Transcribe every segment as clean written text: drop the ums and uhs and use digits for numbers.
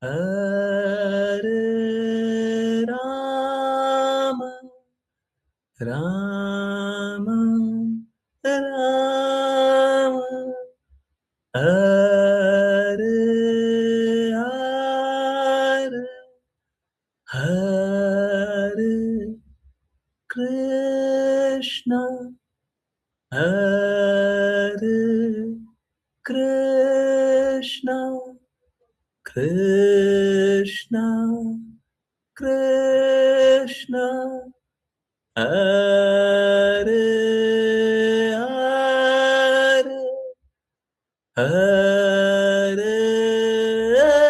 हरे राम राम राम हरे हरे हरे कृष्णा हरे कृष्णा कृष्णा कृष्णा हरे हरे हरे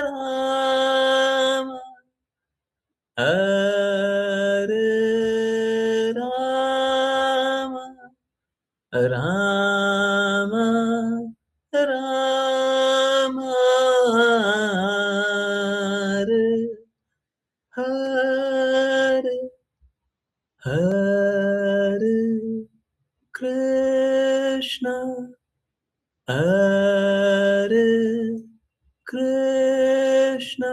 राम हरे राम राम राम हरे हरे हरे कृष्णा हरे कृष्णा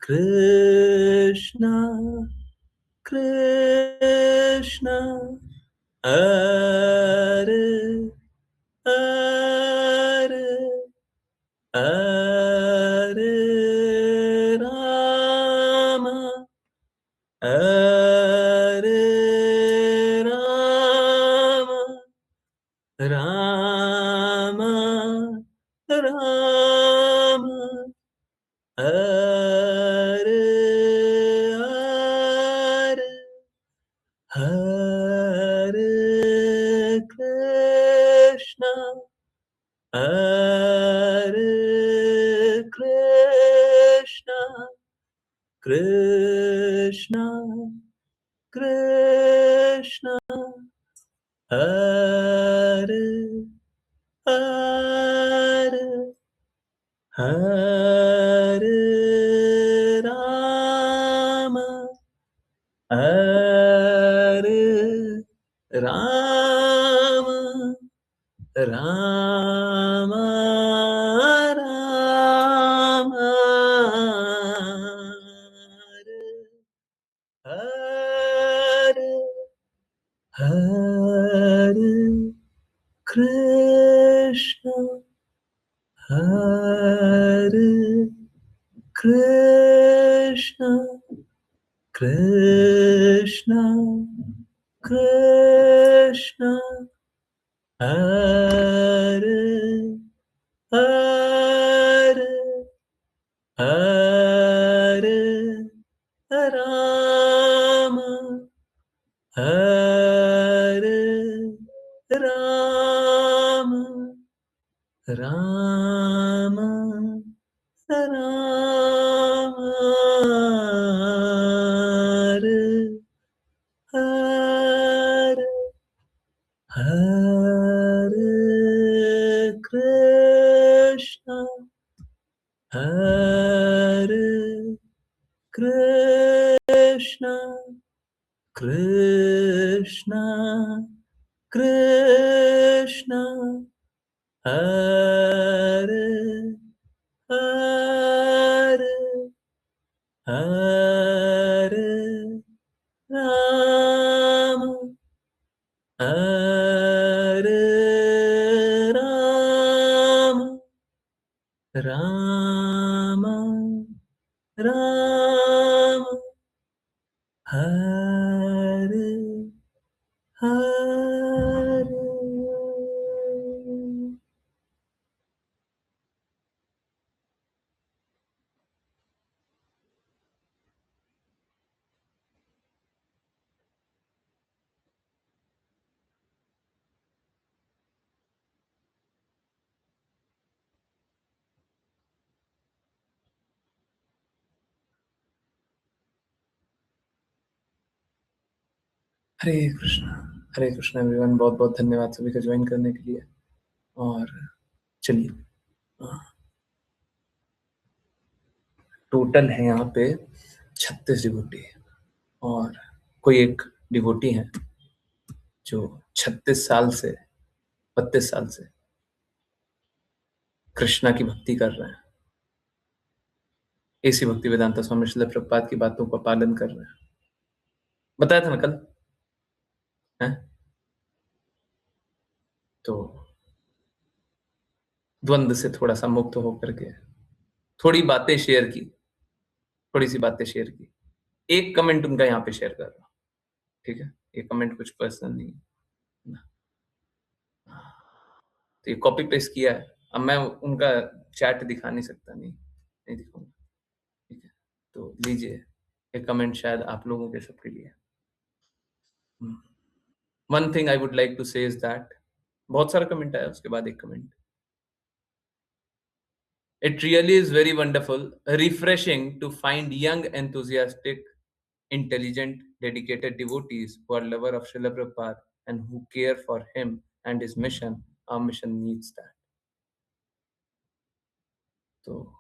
कृष्णा कृष्णा हरे हरे हरे राम हरे राम राम राम हरे हरे हरे कृष्णा हरे कृष्णा कृष्णा कृष्णा हरे हरे हरे राम हरे राम राम राम हरे हरे कृष्ण हरे कृष्ण कृष्ण कृष्ण हरे हरे हरे राम हरे राम राम राम हरे हरे हरे कृष्ण हरे कृष्ण कृष्ण कृष्ण हरे हरे हरे राम हरे राम राम राम हरे हरे। हरे Krishna everyone, बहुत बहुत धन्यवाद सभी का ज्वाइन करने के लिए। और चलिए, टोटल है यहाँ पे 36 डिवोटी, और कोई एक डिवोटी है जो 36 साल से 32 साल से कृष्णा की भक्ति कर रहे हैं। एसी भक्ति वेदांता स्वामी शिला प्रभुपाद की बातों का पालन कर रहे हैं। बताया था ना कल, है? तो द्वंद से थोड़ा सा मुक्त होकर के थोड़ी बातें शेयर की, थोड़ी सी बातें शेयर की। एक कमेंट उनका यहाँ पे शेयर कर रहा हूँ, ठीक है? ये कमेंट कुछ पर्सनल नहीं है ना। तो ये कॉपी पेस्ट किया है। अब मैं उनका चैट दिखा नहीं सकता, नहीं दिखाऊंगा, ठीक है? तो लीजिए, ये कमेंट शायद आप लोगों के सबके लिए। One thing I would like to say is that, बहुत सारा कमेंट आया, उसके बाद एक comment, it really is very wonderful, refreshing to find young, enthusiastic, intelligent, dedicated devotees who are lover of Srila Prabhupada and who care for him and his mission. Our mission needs that. So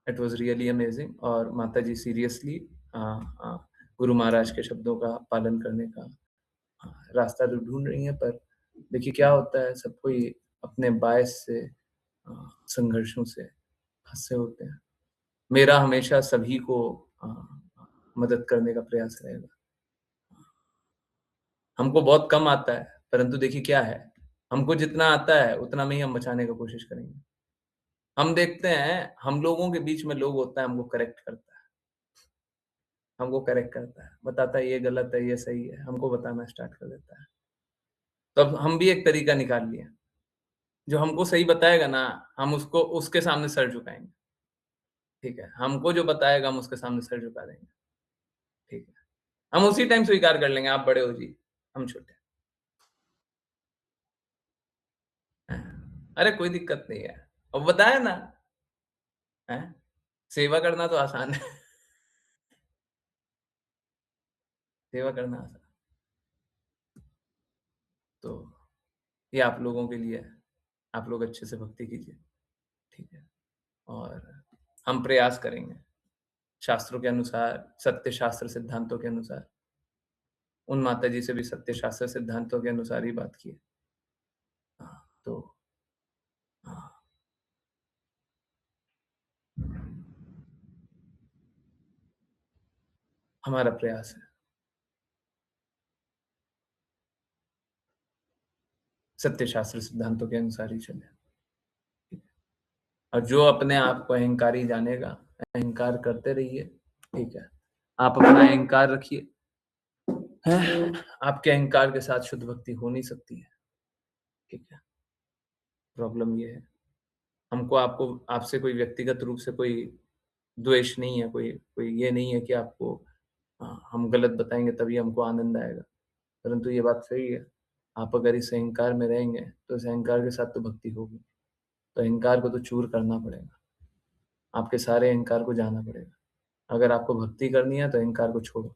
it was really amazing. और माता जी seriously Guru Maharaj के शब्दों का पालन करने का रास्ता तो ढूंढ रही है, पर देखिए क्या होता है, सब कोई अपने बायस से संघर्षों से फंसे होते हैं। मेरा हमेशा सभी को मदद करने का प्रयास रहेगा। हमको बहुत कम आता है, परंतु देखिए क्या है, हमको जितना आता है उतना में ही हम बचाने का कोशिश करेंगे। हम देखते हैं, हम लोगों के बीच में लोग होता है, हमको करेक्ट करता है, बताता है ये गलत है, ये सही है, हमको बताना स्टार्ट कर देता है। तब हम भी एक तरीका निकाल लिए, जो हमको सही बताएगा ना, हम उसको उसके सामने सर झुकाएँगे, ठीक है? हमको जो बताएगा हम उसके सामने सर झुका देंगे, ठीक है? हम उसी टाइम स्वीकार कर लेंगे, आप बड़े हो जी, हम छोटे हैं। अरे कोई दिक्कत नहीं है, अब बताया ना, हैं? सेवा करना तो आसान है, सेवा करना आसान। तो ये आप लोगों के लिए है, आप लोग अच्छे से भक्ति कीजिए, ठीक है? और हम प्रयास करेंगे, शास्त्रों के अनुसार, सत्य शास्त्र सिद्धांतों के अनुसार, उन माताजी से भी सत्य शास्त्र सिद्धांतों के अनुसार ही बात की है। तो हाँ, हमारा प्रयास है, सत्य शास्त्र सिद्धांतों के अनुसार ही चले, ठीक है? और जो अपने आप को अहंकारी जानेगा, अहंकार करते रहिए, ठीक है? आप अपना अहंकार रखिए, हैं? आपके अहंकार के साथ शुद्ध भक्ति हो नहीं सकती है, ठीक है? प्रॉब्लम ये है, हमको आपको आपसे कोई व्यक्तिगत रूप से कोई द्वेष नहीं है, कोई कोई ये नहीं है कि आपको हम गलत बताएँगे तभी हमको आनंद आएगा। परंतु ये बात सही है, आप अगर इस अहंकार में रहेंगे, तो इस अहंकार के साथ तो भक्ति होगी। तो अहंकार को तो चूर करना पड़ेगा, आपके सारे अहंकार को जाना पड़ेगा। अगर आपको भक्ति करनी है तो अहंकार को छोड़ो,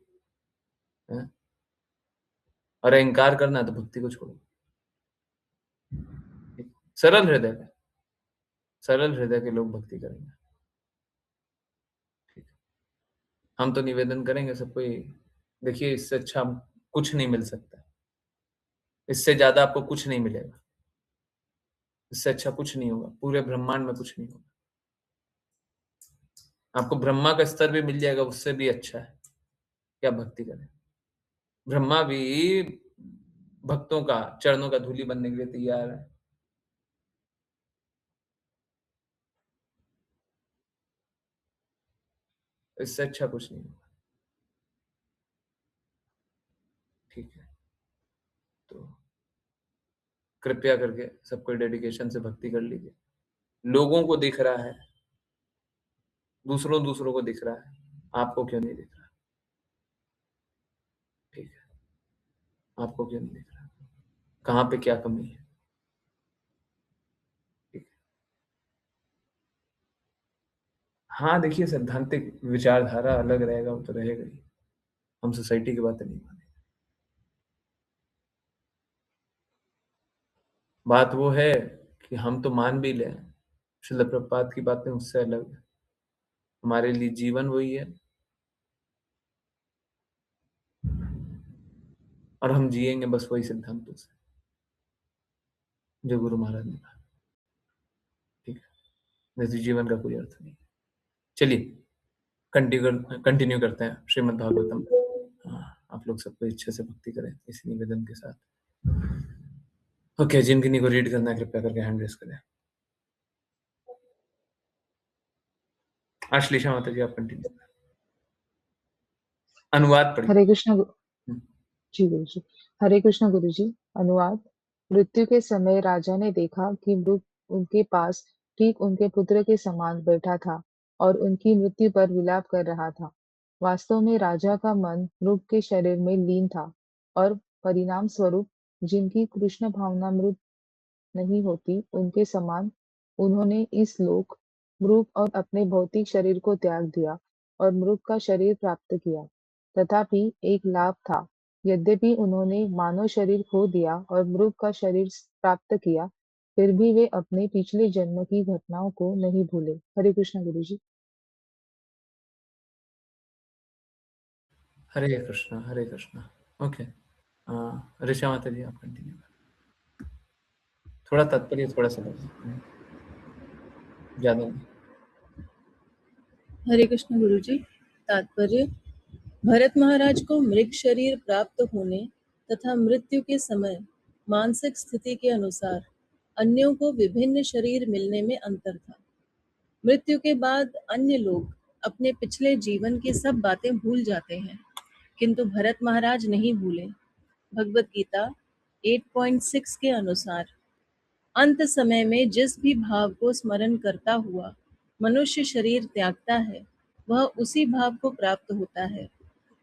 हैं? और अहंकार करना है तो भक्ति को छोड़ो। सरल हृदय का, सरल हृदय के लोग भक्ति करेंगे, ठीक है? हम तो निवेदन करेंगे सबको यही, देखिए इससे अच्छा कुछ नहीं मिल सकता, इससे ज़्यादा आपको कुछ नहीं मिलेगा, इससे अच्छा कुछ नहीं होगा, पूरे ब्रह्मांड में कुछ नहीं होगा। आपको ब्रह्मा का स्तर भी मिल जाएगा, उससे भी अच्छा है कि आप भक्ति करें। ब्रह्मा भी भक्तों का चरणों का धूली बनने के लिए तैयार है। इससे अच्छा कुछ नहीं होगा, ठीक है? तो कृपया करके सब कोई डेडिकेशन से भक्ति कर लीजिए। लोगों को दिख रहा है, दूसरों को दिख रहा है, आपको क्यों नहीं दिख रहा? ठीक है, आपको क्यों नहीं दिख रहा? कहाँ पे क्या कमी है? ठीक है। हाँ, देखिए सैद्धांतिक विचारधारा अलग रहेगा, वो तो रहेगा ही। हम सोसाइटी की बातें नहीं मानेंगे। बात वो है कि हम तो मान भी लें, श्रील प्रभुपाद की बातें उससे अलग है। हमारे लिए जीवन वही है और हम जिएंगे बस वही सिद्धांतों से, जो गुरु महाराज ने कहा, ठीक है? नहीं तो जीवन का कोई अर्थ नहीं। चलिए कंटिन्यू करते हैं श्रीमद् भागवतम। आप लोग सबको इच्छा से भक्ति करें इसी निवेदन के साथ। ओके, जिन किन्हीं को रीड करना है कृपया करके हैंड रेस करें। आश्लेषा माता जी, आप कंटिन्यू अनुवाद पढ़िए। हरे कृष्ण जी गुरु जी। हरे कृष्ण गुरु जी। अनुवाद। मृत्यु के समय राजा ने देखा कि मृग उनके पास ठीक उनके पुत्र के समान बैठा था और उनकी मृत्यु पर विलाप कर रहा था। वास्तव में राजा का मन मृग के शरीर में लीन था और परिणाम स्वरूप जिनकी कृष्ण भावना मृत नहीं होती उनके समान उन्होंने इस लोक मृग और अपने भौतिक शरीर को त्याग दिया और मृग का शरीर प्राप्त किया। तथापि एक लाभ था, यद्यपि उन्होंने मानव शरीर खो दिया और मृग का शरीर प्राप्त किया, फिर भी वे अपने पिछले जन्म की घटनाओं को नहीं भूले। हरे कृष्ण गुरु जी। हरे कृष्णा हरे कृष्णा। ओके, ऋषा माता जी, आप कंटिन्यू करें। थोड़ा तात्पर्य थोड़ा सा ज्यादा नहीं। हरे कृष्ण गुरु जी। तात्पर्य। भरत महाराज को मृग शरीर प्राप्त होने तथा मृत्यु के समय मानसिक स्थिति के अनुसार अन्यों को विभिन्न शरीर मिलने में अंतर था। मृत्यु के बाद अन्य लोग अपने पिछले जीवन की सब बातें भूल जाते हैं, किंतु भरत महाराज नहीं भूले। भगवत गीता 8.6 के अनुसार अंत समय में जिस भी भाव को स्मरण करता हुआ मनुष्य शरीर त्यागता है, वह उसी भाव को प्राप्त होता है।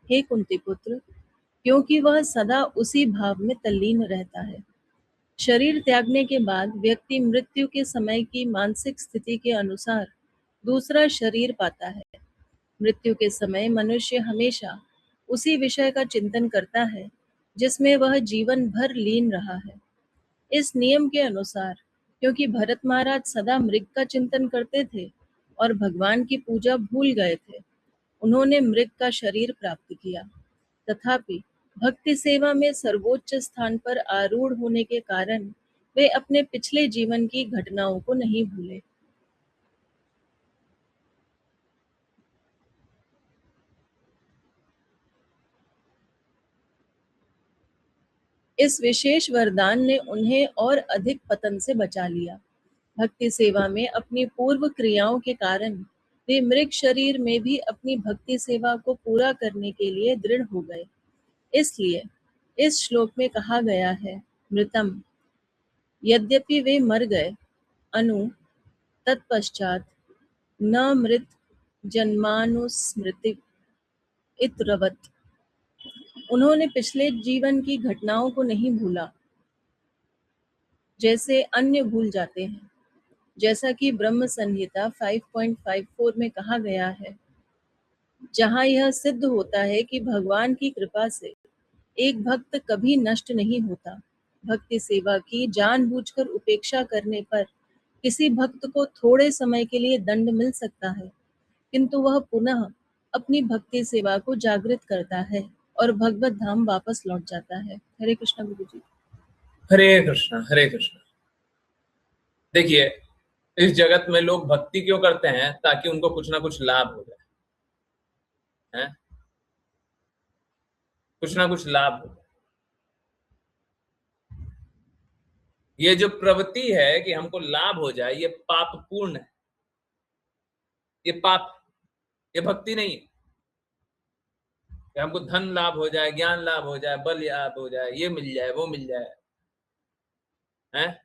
हे कुंती पुत्र, क्योंकि वह सदा उसी भाव में तल्लीन रहता है। शरीर त्यागने के बाद व्यक्ति मृत्यु के समय की मानसिक स्थिति के अनुसार दूसरा शरीर पाता है। मृत्यु के समय मनुष्य हमेशा उसी विषय का चिंतन करता है जिसमें वह जीवन भर लीन रहा है। इस नियम के अनुसार, क्योंकि भरत महाराज सदा मृग का चिंतन करते थे और भगवान की पूजा भूल गए थे, उन्होंने मृग का शरीर प्राप्त किया। तथापि भक्ति सेवा में सर्वोच्च स्थान पर आरूढ़ होने के कारण वे अपने पिछले जीवन की घटनाओं को नहीं भूले। इस विशेष वरदान ने उन्हें और अधिक पतन से बचा लिया। भक्ति सेवा में अपनी पूर्व क्रियाओं के कारण वे मृग शरीर में भी अपनी भक्ति सेवा को पूरा करने के लिए दृढ़ हो गए। इसलिए इस श्लोक में कहा गया है, मृतम, यद्यपि वे मर गए, अनु तत्पश्चात न मृत जन्मानुस्मृति इतरवत, उन्होंने पिछले जीवन की घटनाओं को नहीं भूला जैसे अन्य भूल जाते हैं। जैसा कि ब्रह्म संहिता 5.54 में कहा गया है, जहाँ यह सिद्ध होता है कि भगवान की कृपा से एक भक्त कभी नष्ट नहीं होता। भक्ति सेवा की जानबूझकर उपेक्षा करने पर किसी भक्त को थोड़े समय के लिए दंड मिल सकता है, किंतु वह पुनः अपनी भक्ति सेवा को जागृत करता है और भगवत धाम वापस लौट जाता है। हरे कृष्ण गुरु जी। हरे कृष्णा हरे कृष्णा। देखिए, इस जगत में लोग भक्ति क्यों करते हैं? ताकि उनको कुछ ना कुछ लाभ हो जाए, हैं? कुछ ना कुछ लाभ हो जाए। ये जो प्रवृत्ति है कि हमको लाभ हो जाए, ये पाप पूर्ण है, ये पाप, ये भक्ति नहीं है। कि हमको धन लाभ हो जाए, ज्ञान लाभ हो जाए, बल लाभ हो जाए, ये मिल जाए, वो मिल जाए, हैं?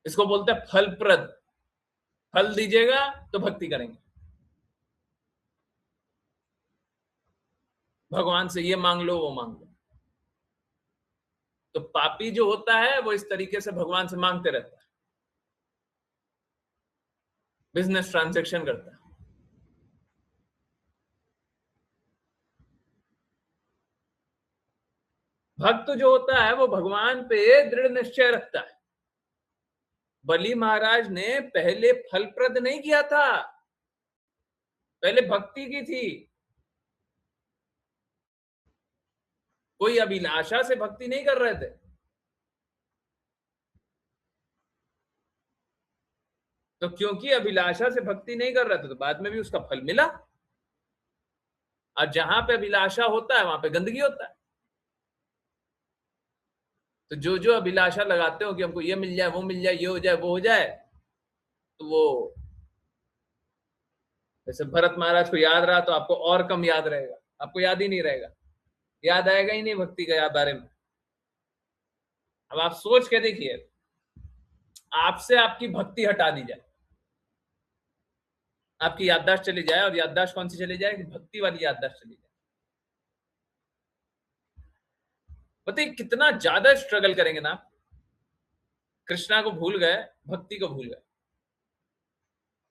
इसको बोलते हैं फलप्रद। फल दीजिएगा तो भक्ति करेंगे। भगवान से ये मांग लो, वो मांग लो। तो पापी जो होता है वो इस तरीके से भगवान से मांगते रहता है, बिजनेस ट्रांजैक्शन करता है। भक्त जो होता है वो भगवान पे दृढ़ निश्चय रखता है। बलि महाराज ने पहले फलप्रद नहीं किया था, पहले भक्ति की थी। कोई अभिलाषा से भक्ति नहीं कर रहे थे। तो क्योंकि अभिलाषा से भक्ति नहीं कर रहा था तो बाद में भी उसका फल मिला। और जहां पे अभिलाषा होता है वहां पे गंदगी होता है। तो जो जो अभिलाषा लगाते हो कि हमको ये मिल जाए, वो मिल जाए, ये हो जाए, वो हो जाए, तो वो जैसे भरत महाराज को याद रहा तो आपको और कम याद रहेगा, आपको याद ही नहीं रहेगा, याद आएगा ही नहीं भक्ति के बारे में। अब आप सोच के देखिए, आपसे आपकी भक्ति हटा दी जाए, आपकी याददाश्त चली जाए, और याददाश्त कौन सी चली जाए? भक्ति वाली याददाश्त चली जाए। बताइए कितना ज्यादा स्ट्रगल करेंगे ना। कृष्णा को भूल गए, भक्ति को भूल गए,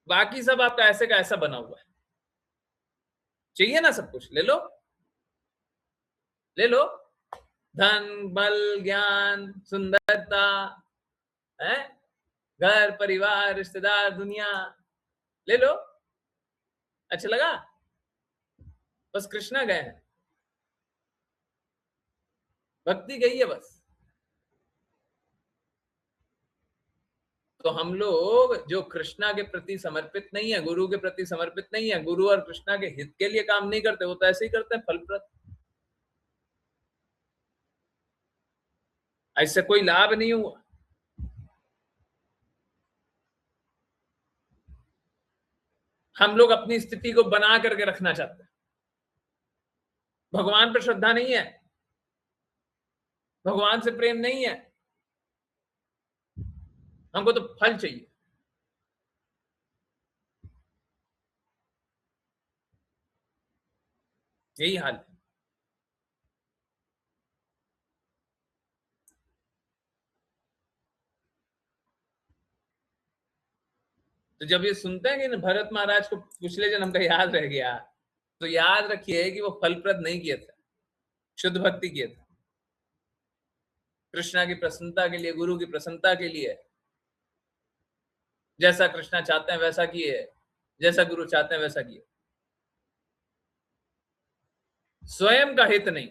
बाकी सब आपका ऐसे का ऐसा बना हुआ है। चाहिए ना सब कुछ, ले लो, ले लो, धन, बल, ज्ञान, सुंदरता, है, घर, परिवार, रिश्तेदार, दुनिया, ले लो। अच्छा लगा? बस कृष्णा गए हैं, भक्ति गई है बस। तो हम लोग जो कृष्णा के प्रति समर्पित नहीं है, गुरु के प्रति समर्पित नहीं है, गुरु और कृष्णा के हित के लिए काम नहीं करते, वो तो ऐसे ही करते हैं फलप्रद। ऐसे कोई लाभ नहीं हुआ। हम लोग अपनी स्थिति को बना करके रखना चाहते हैं। भगवान पर श्रद्धा नहीं है, भगवान से प्रेम नहीं है, हमको तो फल चाहिए। यही हाल है। तो जब ये सुनते हैं कि भरत महाराज को पिछले जन्म का याद रह गया, तो याद रखिए कि वो फलप्रद नहीं किए थे, शुद्ध भक्ति किए थे, कृष्णा की प्रसन्नता के लिए, गुरु की प्रसन्नता के लिए। जैसा कृष्णा चाहते हैं वैसा किए, जैसा गुरु चाहते हैं वैसा किए, स्वयं का हित नहीं।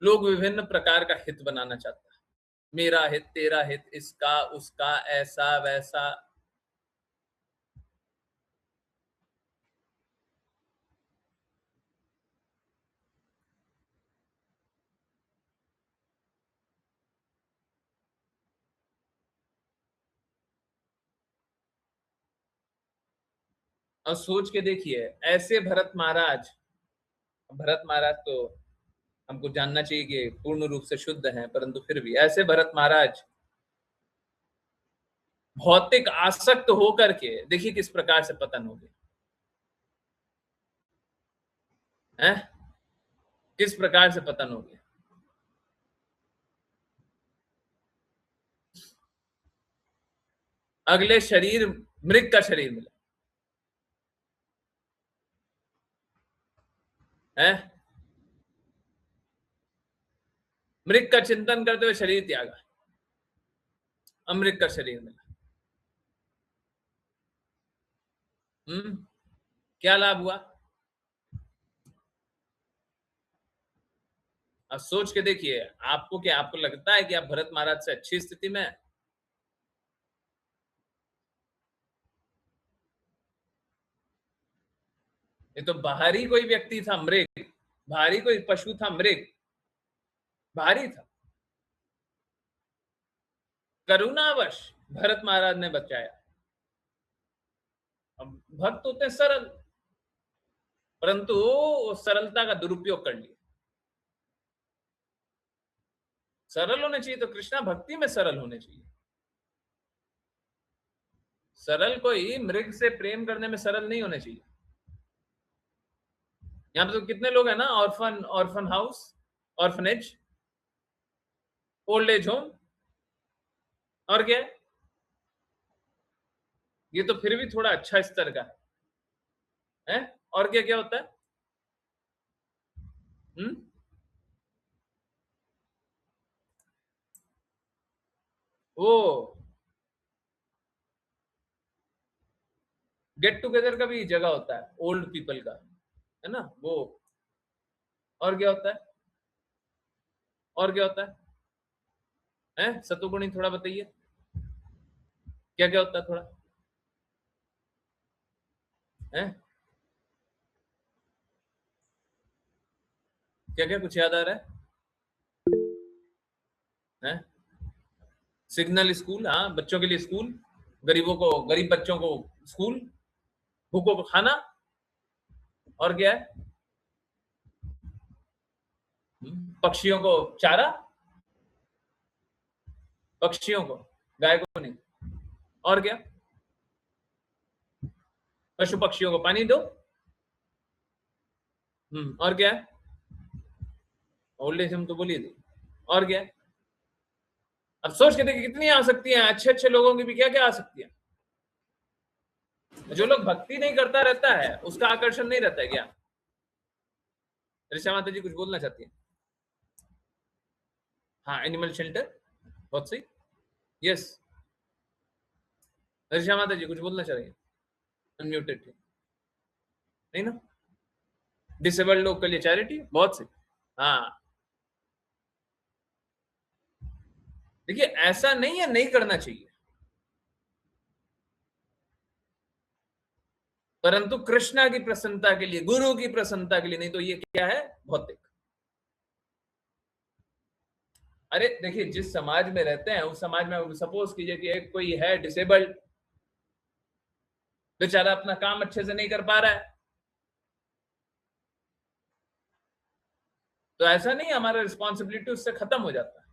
लोग विभिन्न प्रकार का हित बनाना चाहते हैं, मेरा हित, तेरा हित, इसका उसका, ऐसा वैसा। और सोच के देखिए, ऐसे भरत महाराज तो हमको जानना चाहिए कि पूर्ण रूप से शुद्ध हैं, परंतु फिर भी ऐसे भरत महाराज भौतिक आसक्त होकर के देखिए किस प्रकार से पतन हो गए हैं, किस प्रकार से पतन हो गया। अगले शरीर मृग का शरीर मिला है, मृग का चिंतन करते हुए शरीर त्यागा, अमृत का शरीर मिला। क्या लाभ हुआ? अब सोच के देखिए, आपको क्या, आपको लगता है कि आप भरत महाराज से अच्छी स्थिति में है? ये तो बाहरी कोई व्यक्ति था मृग, बाहरी कोई पशु था मृग, भारी था। करुणावश भरत महाराज ने बचाया। अब भक्त होते हैं सरल, परंतु सरलता का दुरुपयोग कर लिया। सरल होने चाहिए तो कृष्णा भक्ति में सरल होने चाहिए। सरल कोई मृग से प्रेम करने में सरल नहीं होने चाहिए। यहाँ पे तो कितने लोग हैं ना, orphan house, orphanage, old age home, और क्या है? ये तो फिर भी थोड़ा अच्छा स्तर का है। और क्या क्या होता है? हम्म, वो गेट टुगेदर का भी जगह होता है ओल्ड पीपल का, है ना, वो और क्या होता है? और क्या होता है? सतुगुणी थोड़ा बताइए, क्या क्या होता है थोड़ा? है क्या क्या कुछ याद आ रहा है? सिग्नल स्कूल, हाँ, बच्चों के लिए स्कूल, गरीबों को, गरीब बच्चों को स्कूल, भूखों को खाना, और क्या है? पक्षियों को चारा, पक्षियों को, गाय को नहीं, और क्या? पशु पक्षियों को पानी दो। और क्या है? ओल्ड एज हम तो बोलिए थे, और क्या है? अब सोच के देखिए कितनी आ सकती हैं, अच्छे अच्छे लोगों की भी क्या क्या आ सकती है। जो लोग भक्ति नहीं करता रहता है उसका आकर्षण नहीं रहता है क्या? ऋषा माता जी कुछ बोलना चाहती है? हाँ, एनिमल शेल्टर, बहुत सही, यस। ऋषा माता जी कुछ बोलना चाह रही है? अनम्यूटेड थे, नहीं ना? डिसेबल्ड लोग के लिए चैरिटी, बहुत सही। हाँ, देखिए ऐसा नहीं है नहीं करना चाहिए, परंतु कृष्णा की प्रसन्नता के लिए, गुरु की प्रसन्नता के लिए नहीं, तो ये क्या है? भौतिक। अरे देखिए, जिस समाज में रहते हैं उस समाज में सपोज कीजिए कि एक कोई है डिसेबल्ड, बेचारा अपना काम अच्छे से नहीं कर पा रहा है, तो ऐसा नहीं हमारा रिस्पॉन्सिबिलिटी उससे खत्म हो जाता है,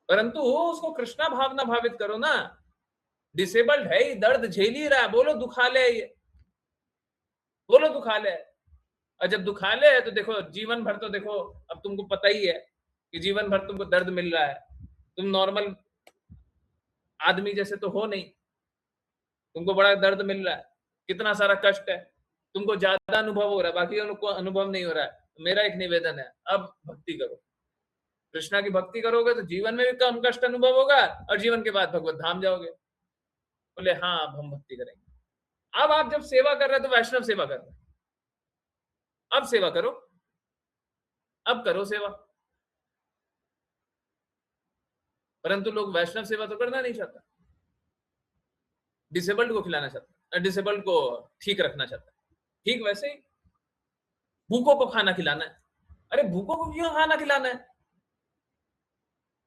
परंतु उसको कृष्णा भावना भावित करो ना। डिसेबल्ड है ही, दर्द झेल ही रहा है, बोलो दुखालय है ये, बोलो दुखालय है। और जब दुखालय है तो देखो जीवन भर, तो देखो अब तुमको पता ही है कि जीवन भर तुमको दर्द मिल रहा है, तुम नॉर्मल आदमी जैसे तो हो नहीं, तुमको बड़ा दर्द मिल रहा है, कितना सारा कष्ट है, तुमको ज्यादा अनुभव हो रहा है, बाकी उनको अनुभव नहीं हो रहा है। तो मेरा एक निवेदन है, अब भक्ति करो, कृष्णा की भक्ति करोगे तो जीवन में भी कम कष्ट अनुभव होगा और जीवन के बाद भगवत धाम जाओगे। बोले हाँ, अब हम भक्ति करेंगे। अब आप जब सेवा कर रहे हो तो वैष्णव सेवा कर रहे हो, अब सेवा करो, अब करो सेवा। परंतु लोग वैष्णव सेवा तो करना नहीं चाहता, डिसेबल्ड को खिलाना चाहता है, डिसेबल्ड को ठीक रखना चाहता है। ठीक वैसे ही भूखों को खाना खिलाना है। अरे भूखों को क्यों खाना खिलाना है?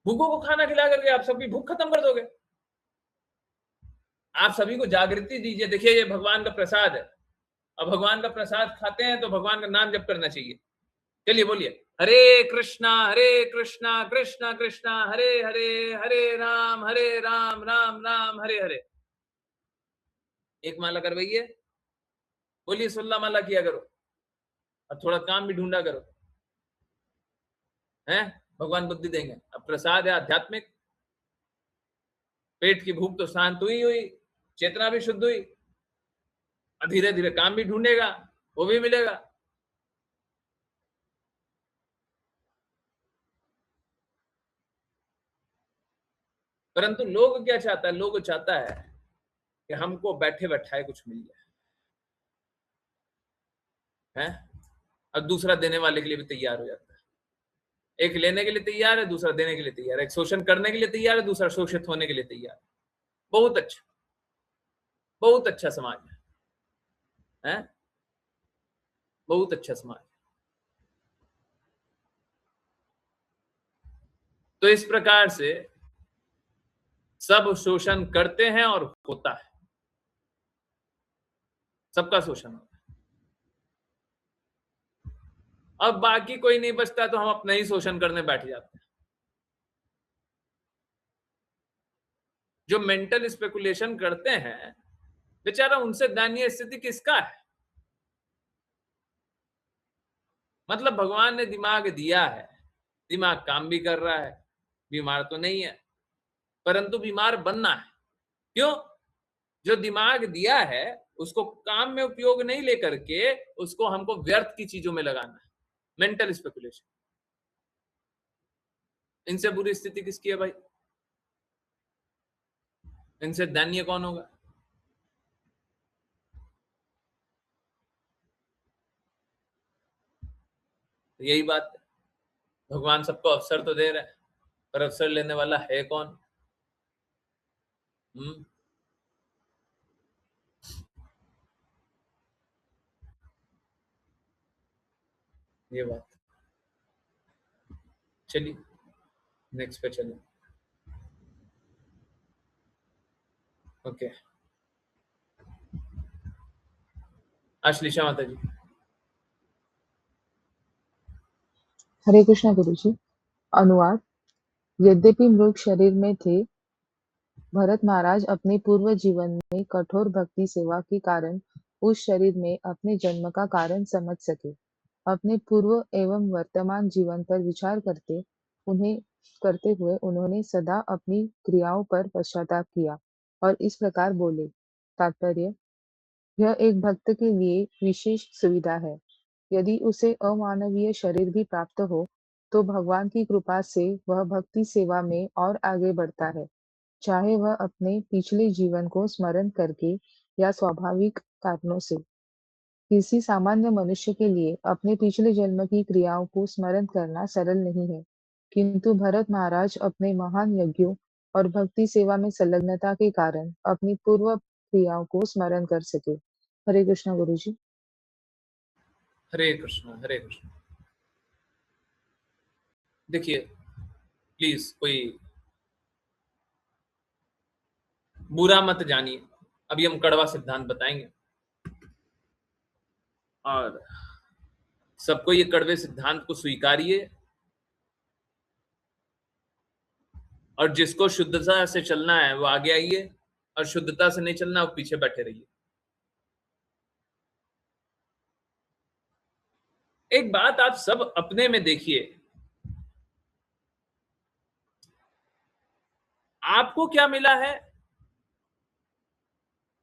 भूखों को खाना खिला करके आप सबकी भूख खत्म कर दोगे। आप सभी को जागृति दीजिए, देखिए ये भगवान का प्रसाद है, अब भगवान का प्रसाद खाते हैं तो भगवान का नाम जप करना चाहिए। चलिए बोलिए, हरे कृष्णा कृष्णा कृष्णा हरे हरे, हरे राम राम राम हरे हरे। एक माला करवाइए, बोलिए 16 माला किया करो, और थोड़ा काम भी ढूंढा करो, हैं? भगवान बुद्धि देंगे। अब प्रसाद है आध्यात्मिक, पेट की भूख तो शांत हुई, चेतना भी शुद्ध हुई, धीरे धीरे काम भी ढूंढेगा, वो भी मिलेगा। परंतु लोग क्या चाहता है? लोग चाहता है कि हमको बैठे बैठाए कुछ मिल जाए, हैं? और दूसरा देने वाले के लिए भी तैयार हो जाता है। एक लेने के लिए तैयार है, दूसरा देने के लिए तैयार है, एक शोषण करने के लिए तैयार है, दूसरा शोषित होने के लिए तैयार है। बहुत अच्छा, बहुत अच्छा समाज है, बहुत अच्छा समाज। तो इस प्रकार से सब शोषण करते हैं और होता है, सबका शोषण होता है। अब बाकी कोई नहीं बचता तो हम अपना ही शोषण करने बैठ जाते हैं। जो मेंटल स्पेकुलेशन करते हैं, बेचारा उनसे दयनीय स्थिति किसका है? मतलब भगवान ने दिमाग दिया है, दिमाग काम भी कर रहा है, बीमार तो नहीं है, परंतु बीमार बनना है। क्यों? जो दिमाग दिया है उसको काम में उपयोग नहीं लेकर के उसको हमको व्यर्थ की चीजों में लगाना है, मेंटल स्पेकुलेशन। इनसे बुरी स्थिति किसकी है भाई? इनसे दयनीय कौन होगा? तो यही बात है, भगवान सबको अवसर तो दे रहा है, पर अवसर लेने वाला है कौन? ये बात। चलिए नेक्स्ट पे चलो। ओके, आश्लेषा माता जी। हरे कृष्णा गुरुजी। अनुवाद। यद्यपि मृग शरीर में थे, भरत महाराज अपने पूर्व जीवन में कठोर भक्ति सेवा के कारण उस शरीर में अपने जन्म का कारण समझ सके। अपने पूर्व एवं वर्तमान जीवन पर विचार करते हुए उन्होंने सदा अपनी क्रियाओं पर पश्चाताप किया और इस प्रकार बोले। तात्पर्य: यह एक भक्त के लिए विशेष सुविधा है। यदि उसे अमानवीय शरीर भी प्राप्त हो, तो भगवान की कृपा से वह भक्ति सेवा में और आगे बढ़ता है, चाहे वह अपने पिछले जीवन को स्मरण करके या स्वाभाविक कारणों से। किसी सामान्य मनुष्य के लिए अपने पिछले जन्म की क्रियाओं को स्मरण करना सरल नहीं है, किंतु भरत महाराज अपने महान यज्ञों और भक्ति सेवा में संलग्नता के कारण अपनी पूर्व क्रियाओं को स्मरण कर सके। हरे कृष्णा गुरुजी। हरे कृष्णा हरे कृष्णा। देखिए प्लीज कोई बुरा मत जानिए, अभी हम कड़वा सिद्धांत बताएंगे और सबको ये कड़वे सिद्धांत को स्वीकारिए और जिसको शुद्धता से चलना है वो आगे आइए और शुद्धता से नहीं चलना वो पीछे बैठे रहिए। एक बात आप सब अपने में देखिए, आपको क्या मिला है?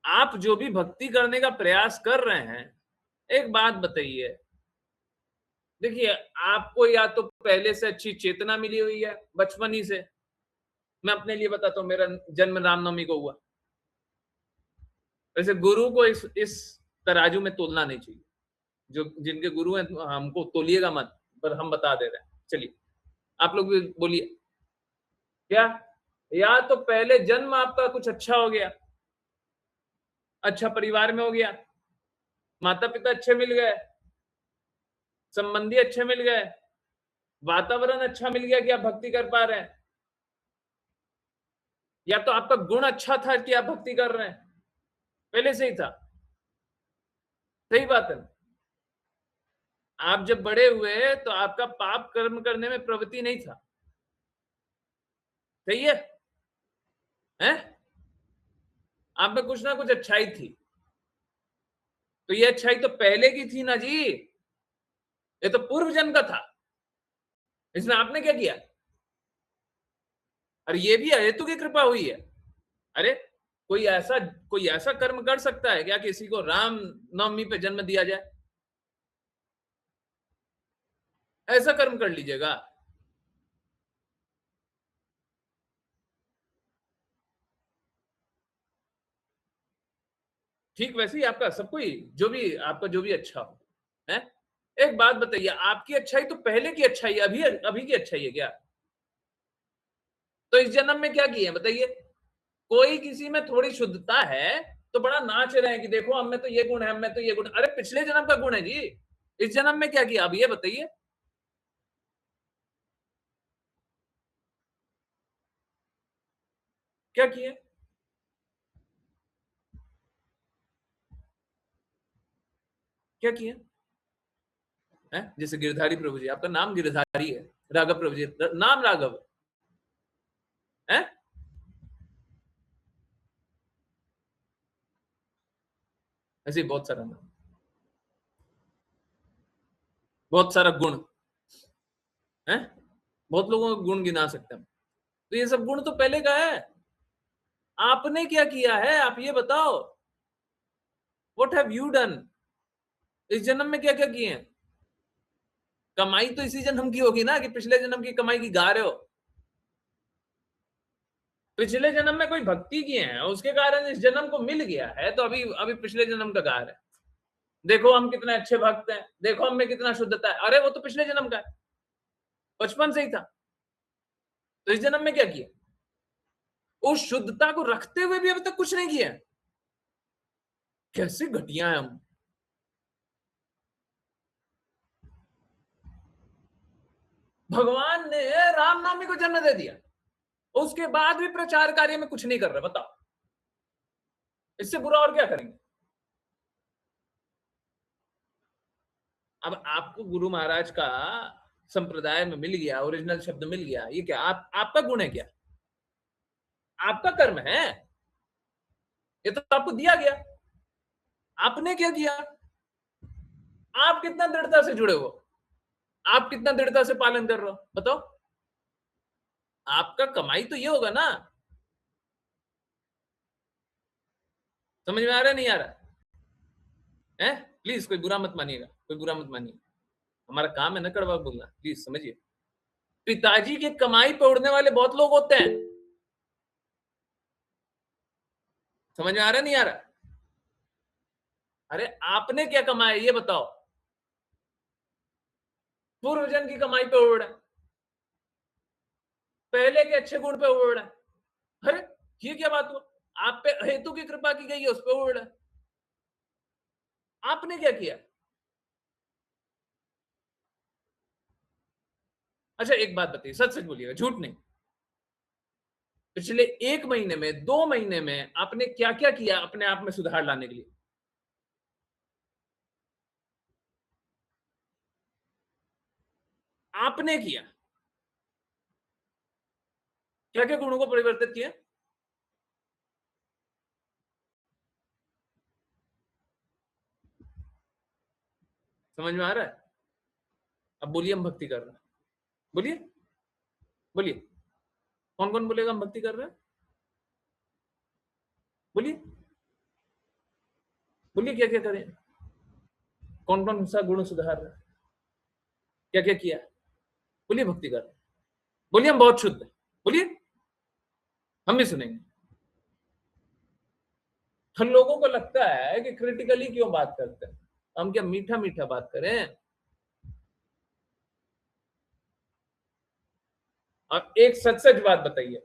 आप जो भी भक्ति करने का प्रयास कर रहे हैं, एक बात बताइए, देखिए आपको या तो पहले से अच्छी चेतना मिली हुई है बचपन ही से। मैं अपने लिए बताता हूं, मेरा जन्म रामनवमी को हुआ। वैसे गुरु को इस तराजू में तोलना नहीं चाहिए, जो जिनके गुरु हैं हमको तोलिएगा मत, पर हम बता दे रहे हैं। चलिए आप लोग भी बोलिए, क्या या तो पहले जन्म आपका कुछ अच्छा हो गया, अच्छा परिवार में हो गया, माता पिता अच्छे मिल गए, संबंधी अच्छे मिल गए, वातावरण अच्छा मिल गया कि आप भक्ति कर पा रहे हैं, या तो आपका गुण अच्छा था कि आप भक्ति कर रहे हैं, पहले से ही था। सही बात है। आप जब बड़े हुए तो आपका पाप कर्म करने में प्रवृत्ति नहीं था, सही है? हैं? आप में कुछ ना कुछ अच्छाई थी, तो ये अच्छाई तो पहले की थी ना जी, ये तो पूर्व जन्म का था। इसमें आपने क्या किया? अरे ये भी हेतु की कृपा हुई है। अरे कोई ऐसा कर्म कर सकता है क्या किसी को राम नवमी पे जन्म दिया जाए? ऐसा कर्म कर लीजिएगा। ठीक वैसे ही आपका सब कोई जो भी आपका जो भी अच्छा हो है। एक बात बताइए, आपकी अच्छाई तो पहले की अच्छाई है, अभी की अच्छाई है क्या? तो इस जन्म में क्या किए बताइए? कोई किसी में थोड़ी शुद्धता है तो बड़ा नाच रहे हैं कि देखो हम में तो ये गुण है, हम में तो ये गुण। अरे पिछले जन्म का गुण है जी, इस जन्म में क्या किया अब ये बताइए। क्या किए? क्या किए? है जैसे गिरधारी प्रभु जी, आपका नाम गिरधारी है, राघव प्रभु जी नाम राघव है, ऐसे बहुत सारा नाम, बहुत सारा गुण है, बहुत लोगों का गुण गिना सकते हैं। तो ये सब गुण तो पहले का है, आपने क्या किया है आप ये बताओ। What have you done? इस जन्म में क्या क्या किए हैं? कमाई तो इसी जन्म की होगी ना, कि पिछले जन्म की कमाई की गा रहे हो? पिछले जन्म में कोई भक्ति किए हैं उसके कारण इस जन्म को मिल गया है, तो अभी अभी पिछले जन्म का गा रहे हैं। देखो हम कितने अच्छे भक्त हैं, देखो हम में कितना शुद्धता है। अरे वो तो पिछले जन्म का है, बचपन से ही था। तो इस जन्म में क्या किया? उस शुद्धता को रखते हुए भी अभी तक कुछ नहीं किया। कैसे घटिया है हम। भगवान ने रामनवमी को जन्म दे दिया, उसके बाद भी प्रचार कार्य में कुछ नहीं कर रहे। बताओ इससे बुरा और क्या करेंगे? अब आपको गुरु महाराज का संप्रदाय में मिल गया, ओरिजिनल शब्द मिल गया, ये क्या आपका गुण है क्या? आपका कर्म है, ये तो आपको दिया गया। आपने क्या किया? आप कितना दृढ़ता से जुड़े हो, आप कितना दृढ़ता से पालन कर रहे हो, बताओ। आपका कमाई तो ये होगा ना। समझ में आ रहा है नहीं आ रहा है? प्लीज कोई बुरा मत मानिएगा, कोई बुरा मत मानिए। हमारा काम है ना कड़वा बोलना, प्लीज समझिए। पिताजी की कमाई पे उड़ने वाले बहुत लोग होते हैं। समझ में आ रहा है नहीं आ रहा? अरे आपने क्या कमाया ये बताओ। पूर्वजन की कमाई पे उड़ रहा है, पहले के अच्छे गुण पे उड़ रहा है। अरे ये क्या बात हुआ? आप पे हेतु की कृपा की गई है, उस पे उड़ रहा है। आपने क्या किया? अच्छा एक बात बताइए, सच सच बोलिएगा, झूठ नहीं। पिछले 1 महीने में, 2 महीने में आपने क्या क्या किया अपने आप में सुधार लाने के लिए? आपने किया क्या क्या गुणों को परिवर्तित किया? समझ में आ रहा है? अब बोलिए हम भक्ति कर रहे हैं। बोलिए बोलिए, कौन कौन बोलेगा हम भक्ति कर रहे हैं? बोलिए बोलिए, क्या क्या करें? कौन कौन सा गुण सुधार रहे हैं? क्या क्या किया? बोलिए भक्ति कर रहे हैं। बोलिए हम बहुत शुद्ध हैं। बोलिए, हम भी सुनेंगे। हम लोगों को लगता है कि क्रिटिकली क्यों बात करते हैं, हम क्या मीठा मीठा बात करें। अब एक सच सच बात बताइए,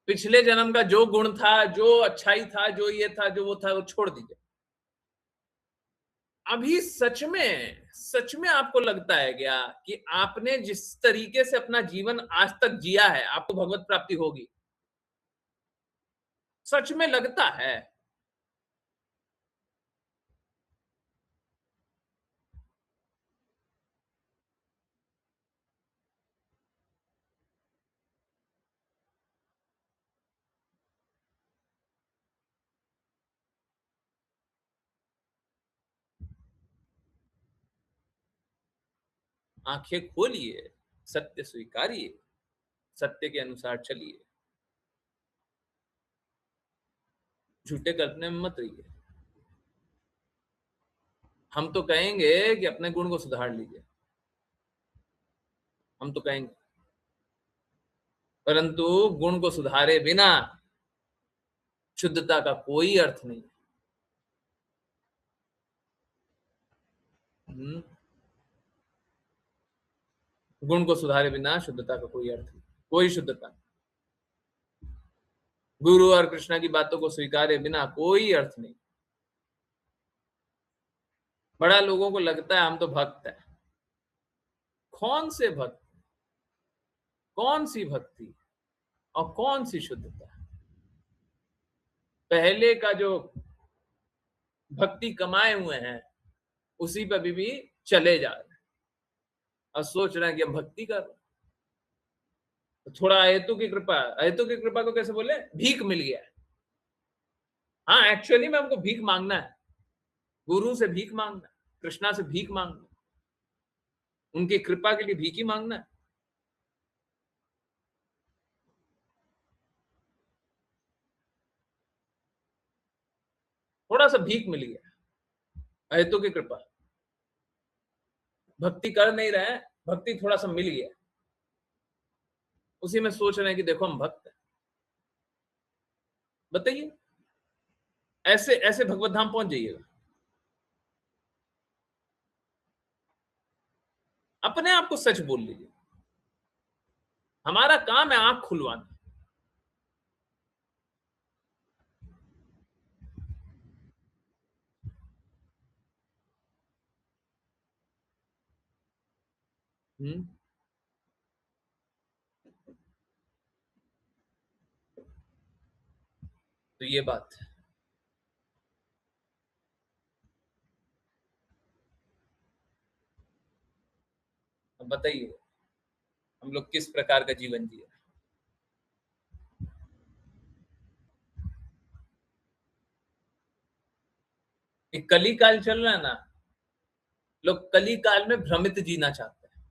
पिछले जन्म का जो गुण था, जो अच्छाई था, जो ये था, जो वो था, वो छोड़ दीजिए। अभी सच में आपको लगता है क्या कि आपने जिस तरीके से अपना जीवन आज तक जिया है, आपको भगवत प्राप्ति होगी? सच में लगता है? आंखें खोलिए, सत्य स्वीकारिए, सत्य के अनुसार चलिए, झूठे कल्पने में मत रहिए। हम तो कहेंगे कि अपने गुण को सुधार लीजिए, हम तो कहेंगे, परंतु गुण को सुधारे बिना शुद्धता का कोई अर्थ नहीं। गुण को सुधारे बिना शुद्धता का कोई अर्थ नहीं, कोई शुद्धता नहीं। गुरु और कृष्ण की बातों को स्वीकारे बिना कोई अर्थ नहीं। बड़ा लोगों को लगता है हम तो भक्त है। कौन से भक्त, कौन सी भक्ति और कौन सी शुद्धता? पहले का जो भक्ति कमाए हुए हैं उसी पर भी चले जा रहे हैं और सोच रहे हैं कि हम भक्ति कर रहे हैं। तो थोड़ा हेतु की कृपा, हेतु की कृपा को कैसे बोले, भीख मिल गया है। हाँ एक्चुअली में हमको भीख मांगना है, गुरु से भीख मांगना है, कृष्णा से भीख मांगना है, उनकी कृपा के लिए भीख ही मांगना है। थोड़ा सा भीख मिल गया, हेतु की कृपा। भक्ति कर नहीं रहे हैं, भक्ति थोड़ा सा मिल गया, उसी में सोच रहे हैं कि देखो हम भक्त हैं। बताइए, ऐसे ऐसे भगवत धाम पहुंच जाइएगा। अपने आप को सच बोल लीजिए। हमारा काम है आंख खुलवाना। हम्म। तो ये बात है। अब बताइए हम लोग किस प्रकार का जीवन जिए। एक कली काल चल रहा है ना, लोग कली काल में भ्रमित जीना चाहते हैं,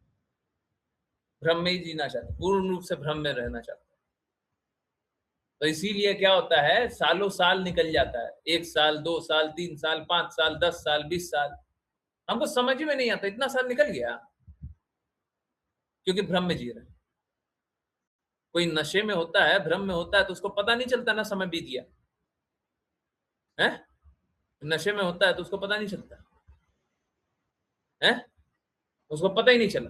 भ्रम में ही जीना चाहते हैं, पूर्ण रूप से भ्रम में रहना चाहते हैं। तो इसीलिए क्या होता है, सालों साल निकल जाता है, 1 साल 2 साल 3 साल 5 साल 10 साल 20 साल, हमको समझ में नहीं आता इतना साल निकल गया, क्योंकि भ्रम में जी रहे हैं। कोई नशे में होता है, भ्रम में होता है, तो उसको पता नहीं चलता ना समय बीत गया है। नशे में होता है तो उसको पता नहीं चलता है, उसको पता ही नहीं चला,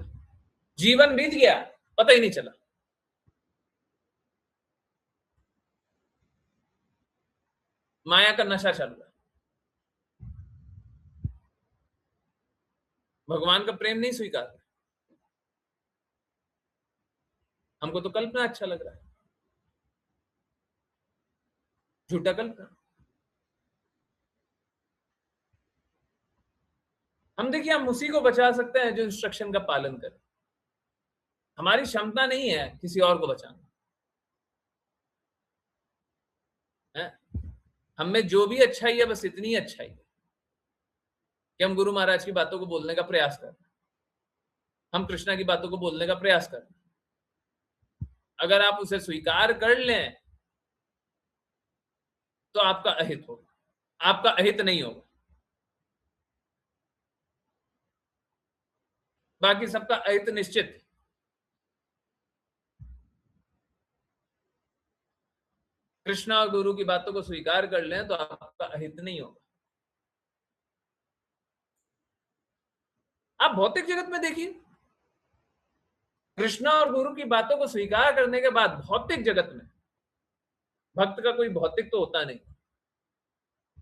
जीवन बीत गया, पता ही नहीं चला। माया का नशा चल रहा है, भगवान का प्रेम नहीं स्वीकार रहा। हमको तो कल्पना अच्छा लग रहा है, झूठा कल्पना। हम देखिए, हम उसी को बचा सकते हैं जो इंस्ट्रक्शन का पालन करे। हमारी क्षमता नहीं है किसी और को बचाना है। हम में जो भी अच्छाई है, बस इतनी अच्छाई है कि हम गुरु महाराज की बातों को बोलने का प्रयास कर रहे हैं, हम कृष्णा की बातों को बोलने का प्रयास कर रहे हैं। अगर आप उसे स्वीकार कर लें तो आपका अहित होगा, आपका अहित नहीं होगा, बाकी सबका अहित निश्चित है। कृष्णा और गुरु की बातों को स्वीकार कर लें तो आपका अहित नहीं होगा। आप भौतिक जगत में देखिए, कृष्णा और गुरु की बातों को स्वीकार करने के बाद भौतिक जगत में भक्त का कोई भौतिक तो होता नहीं,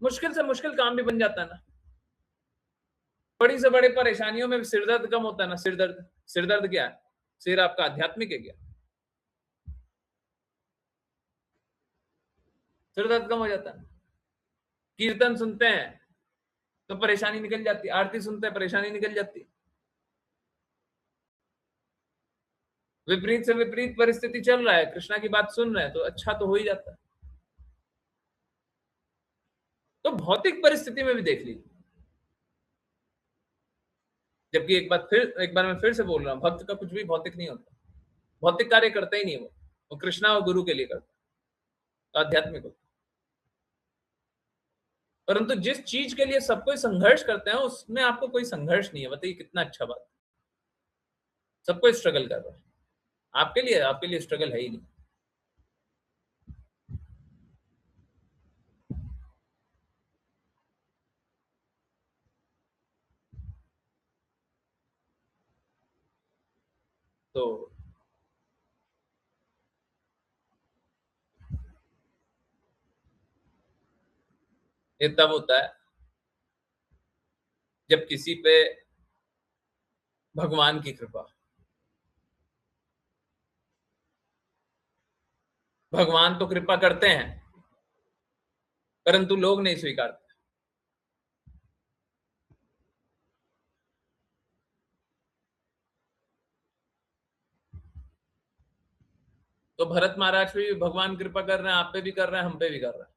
मुश्किल से मुश्किल काम भी बन जाता है ना। बड़ी से बड़ी परेशानियों में सिर दर्द कम होता है ना। सिर दर्द, सिर दर्द क्या है? सिर आपका आध्यात्मिक है क्या? सिर दर्द कम हो जाता है। कीर्तन सुनते हैं तो परेशानी निकल जाती है, आरती सुनते हैं परेशानी निकल जाती है। विपरीत से विपरीत परिस्थिति चल रहा है, कृष्णा की बात सुन रहे हैं तो अच्छा तो हो ही जाता है। तो भौतिक परिस्थिति में भी देख लीजिए, जबकि एक बार मैं फिर से बोल रहा हूं, भक्त का कुछ भी भौतिक नहीं होता, भौतिक कार्य करता ही नहीं वो कृष्णा और गुरु के लिए करता, तो आध्यात्मिक होता। परंतु जिस चीज के लिए सब कोई संघर्ष करते हैं उसमें आपको कोई संघर्ष नहीं है, बताइए कितना अच्छा बात। सब कोई स्ट्रगल कर रहा है, आपके लिए स्ट्रगल है ही नहीं। तो ये तब होता है जब किसी पे भगवान की कृपा, भगवान तो कृपा करते हैं परंतु लोग नहीं स्वीकारते। तो भरत महाराज पे भी भगवान कृपा कर रहे हैं, आप पे भी कर रहे हैं, हम पे भी कर रहे हैं,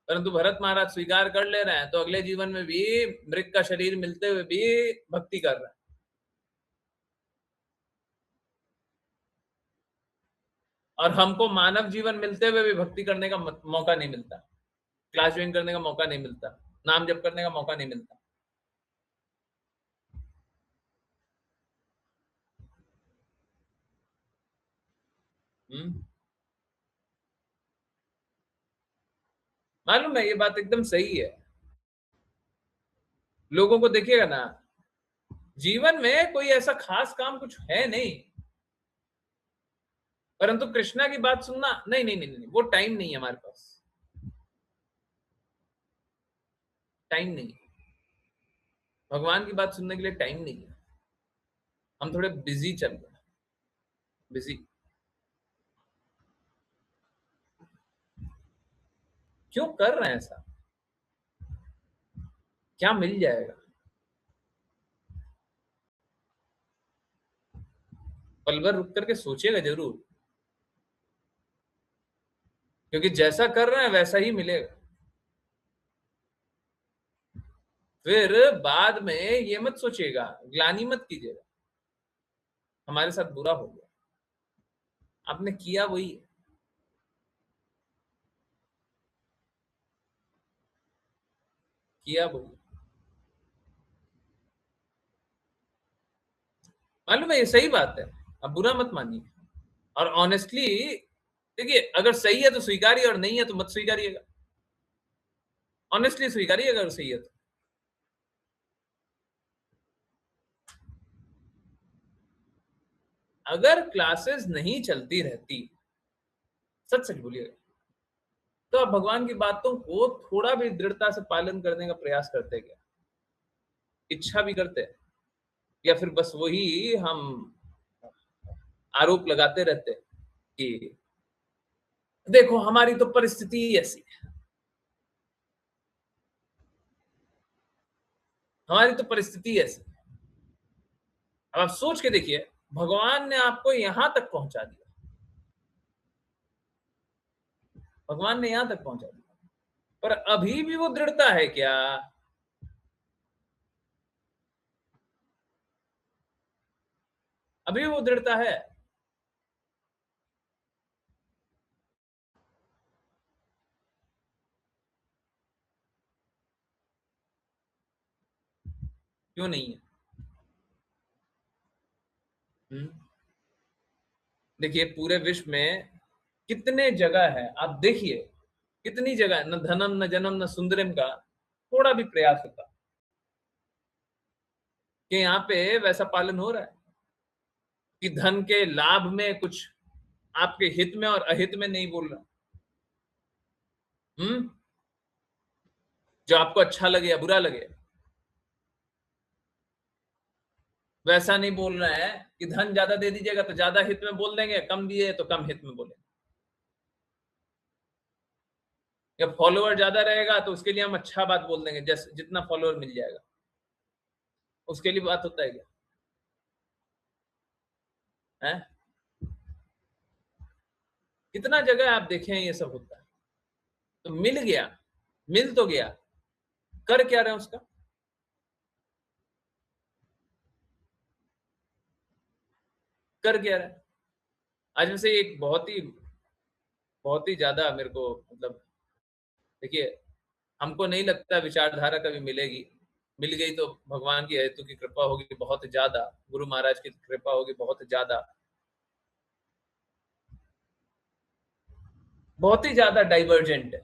परंतु भरत महाराज स्वीकार कर ले रहे हैं तो अगले जीवन में भी मृग का शरीर मिलते हुए भी भक्ति कर रहे हैं। और हमको मानव जीवन मिलते हुए भी भक्ति करने का मौका नहीं मिलता, क्लास ज्वाइन करने का मौका नहीं मिलता, नाम जप करने का मौका नहीं मिलता। मालूम है, ये बात एकदम सही है। लोगों को देखिएगा ना, जीवन में कोई ऐसा खास काम कुछ है नहीं, परंतु कृष्णा की बात सुनना नहीं नहीं नहीं नहीं, वो टाइम नहीं है हमारे पास, टाइम नहीं है भगवान की बात सुनने के लिए, टाइम नहीं है। हम थोड़े बिजी चल रहे हैं, बिजी। क्यों कर रहे हैं ऐसा? क्या मिल जाएगा? पल भर रुक करके सोचिएगा जरूर, क्योंकि जैसा कर रहे हैं वैसा ही मिलेगा। फिर बाद में ये मत सोचिएगा, ग्लानि मत कीजिएगा हमारे साथ बुरा हो गया, आपने किया वही है। किया वही है। मालूम है, ये सही बात है, अब बुरा मत मानिए। और ऑनेस्टली देखिए, अगर सही है तो स्वीकारिए और नहीं है तो मत स्वीकारिएगा। ऑनेस्टली स्वीकारिए अगर सही है तो। अगर क्लासेस नहीं चलती रहती, सच सच बोलिएगा, तो आप भगवान की बातों को थोड़ा भी दृढ़ता से पालन करने का प्रयास करते क्या? इच्छा भी करते, या फिर बस वही हम आरोप लगाते रहते कि देखो हमारी तो परिस्थिति ही ऐसी है, हमारी तो परिस्थिति ऐसी है। अब आप सोच के देखिए, भगवान ने आपको यहां तक पहुंचा दिया, भगवान ने यहां तक पहुंचा दिया, पर अभी भी वो दृढ़ता है क्या? अभी वो दृढ़ता है? क्यों नहीं है? देखिए पूरे विश्व में कितने जगह है, आप देखिए कितनी जगह है, न धनम न जनम न सुंदरम का थोड़ा भी प्रयास होता कि यहाँ पे वैसा पालन हो रहा है कि धन के लाभ में कुछ आपके हित में और अहित में नहीं बोल रहा। जो आपको अच्छा लगे या बुरा लगे, वैसा नहीं बोल रहे हैं कि धन ज्यादा दे दीजिएगा तो ज्यादा हित में बोल देंगे, कम दिए तो कम हित में बोलेंगे, या फॉलोअर ज्यादा रहेगा तो उसके लिए हम अच्छा बात बोल देंगे, जैसे जितना फॉलोअर मिल जाएगा उसके लिए बात होता है क्या? है कितना जगह आप देखें ये सब होता है। तो मिल गया, मिल तो गया, कर क्या रहे हैं उसका? कर क्या रहे हैं? आज में से एक बहुत ही ज्यादा मेरे को मतलब, देखिए हमको नहीं लगता विचारधारा कभी मिलेगी, मिल गई तो भगवान की हेतु की कृपा होगी बहुत ज्यादा, गुरु महाराज की कृपा होगी बहुत ही ज्यादा डाइवर्जेंट है।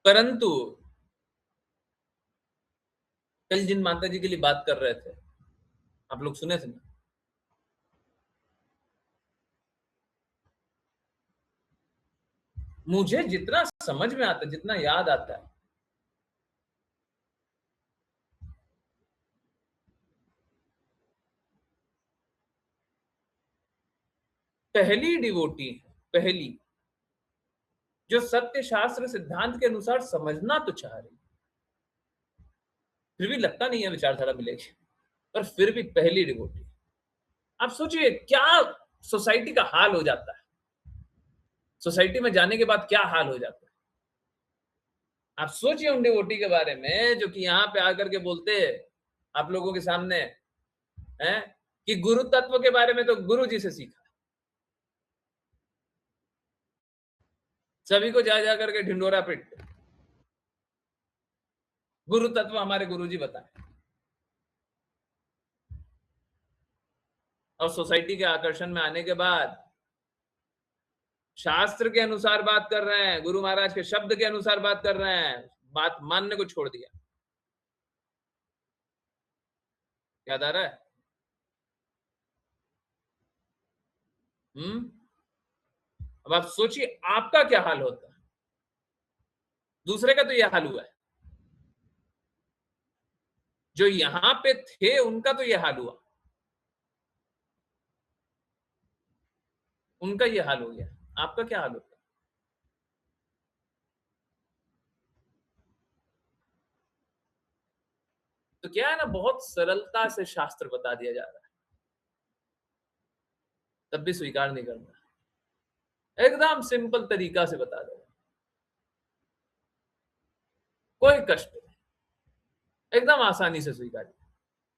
परंतु कल जिन माता जी के लिए बात कर रहे थे, आप लोग सुने थे ना, मुझे जितना समझ में आता, जितना याद आता है, पहली डिवोटी है, पहली जो सत्य शास्त्र सिद्धांत के अनुसार समझना तो चाह रही, फिर भी लगता नहीं है विचारधारा मिलेगी, पर फिर भी पहली डिवोटी। आप सोचिए क्या सोसाइटी का हाल हो जाता है, सोसाइटी में जाने के बाद क्या हाल हो जाता है। आप सोचिए उन डिवोटी के बारे में जो कि यहाँ पे आकर के बोलते हैं आप लोगों के सामने हैं कि गुरु तत्व के बारे में तो गुरु जी से सीखा, सभी को जा जा करके ढिंडोरा पिटते, गुरु तत्व हमारे गुरु जी बताए। और सोसाइटी के आकर्षण में आने के बाद शास्त्र के अनुसार बात कर रहे हैं, गुरु महाराज के शब्द के अनुसार बात कर रहे हैं, बात मानने को छोड़ दिया। याद आ रहा है? अब आप सोचिए आपका क्या हाल होता है। दूसरे का तो यह हाल हुआ है, जो यहां पे थे उनका तो यह हाल हुआ, उनका यह हाल हो गया, आपका क्या हाल होता है? तो क्या है ना, बहुत सरलता से शास्त्र बता दिया जा रहा है, तब भी स्वीकार नहीं करना। एकदम सिंपल तरीका से बता दो, कोई कष्ट नहीं, एकदम आसानी से स्वीकार,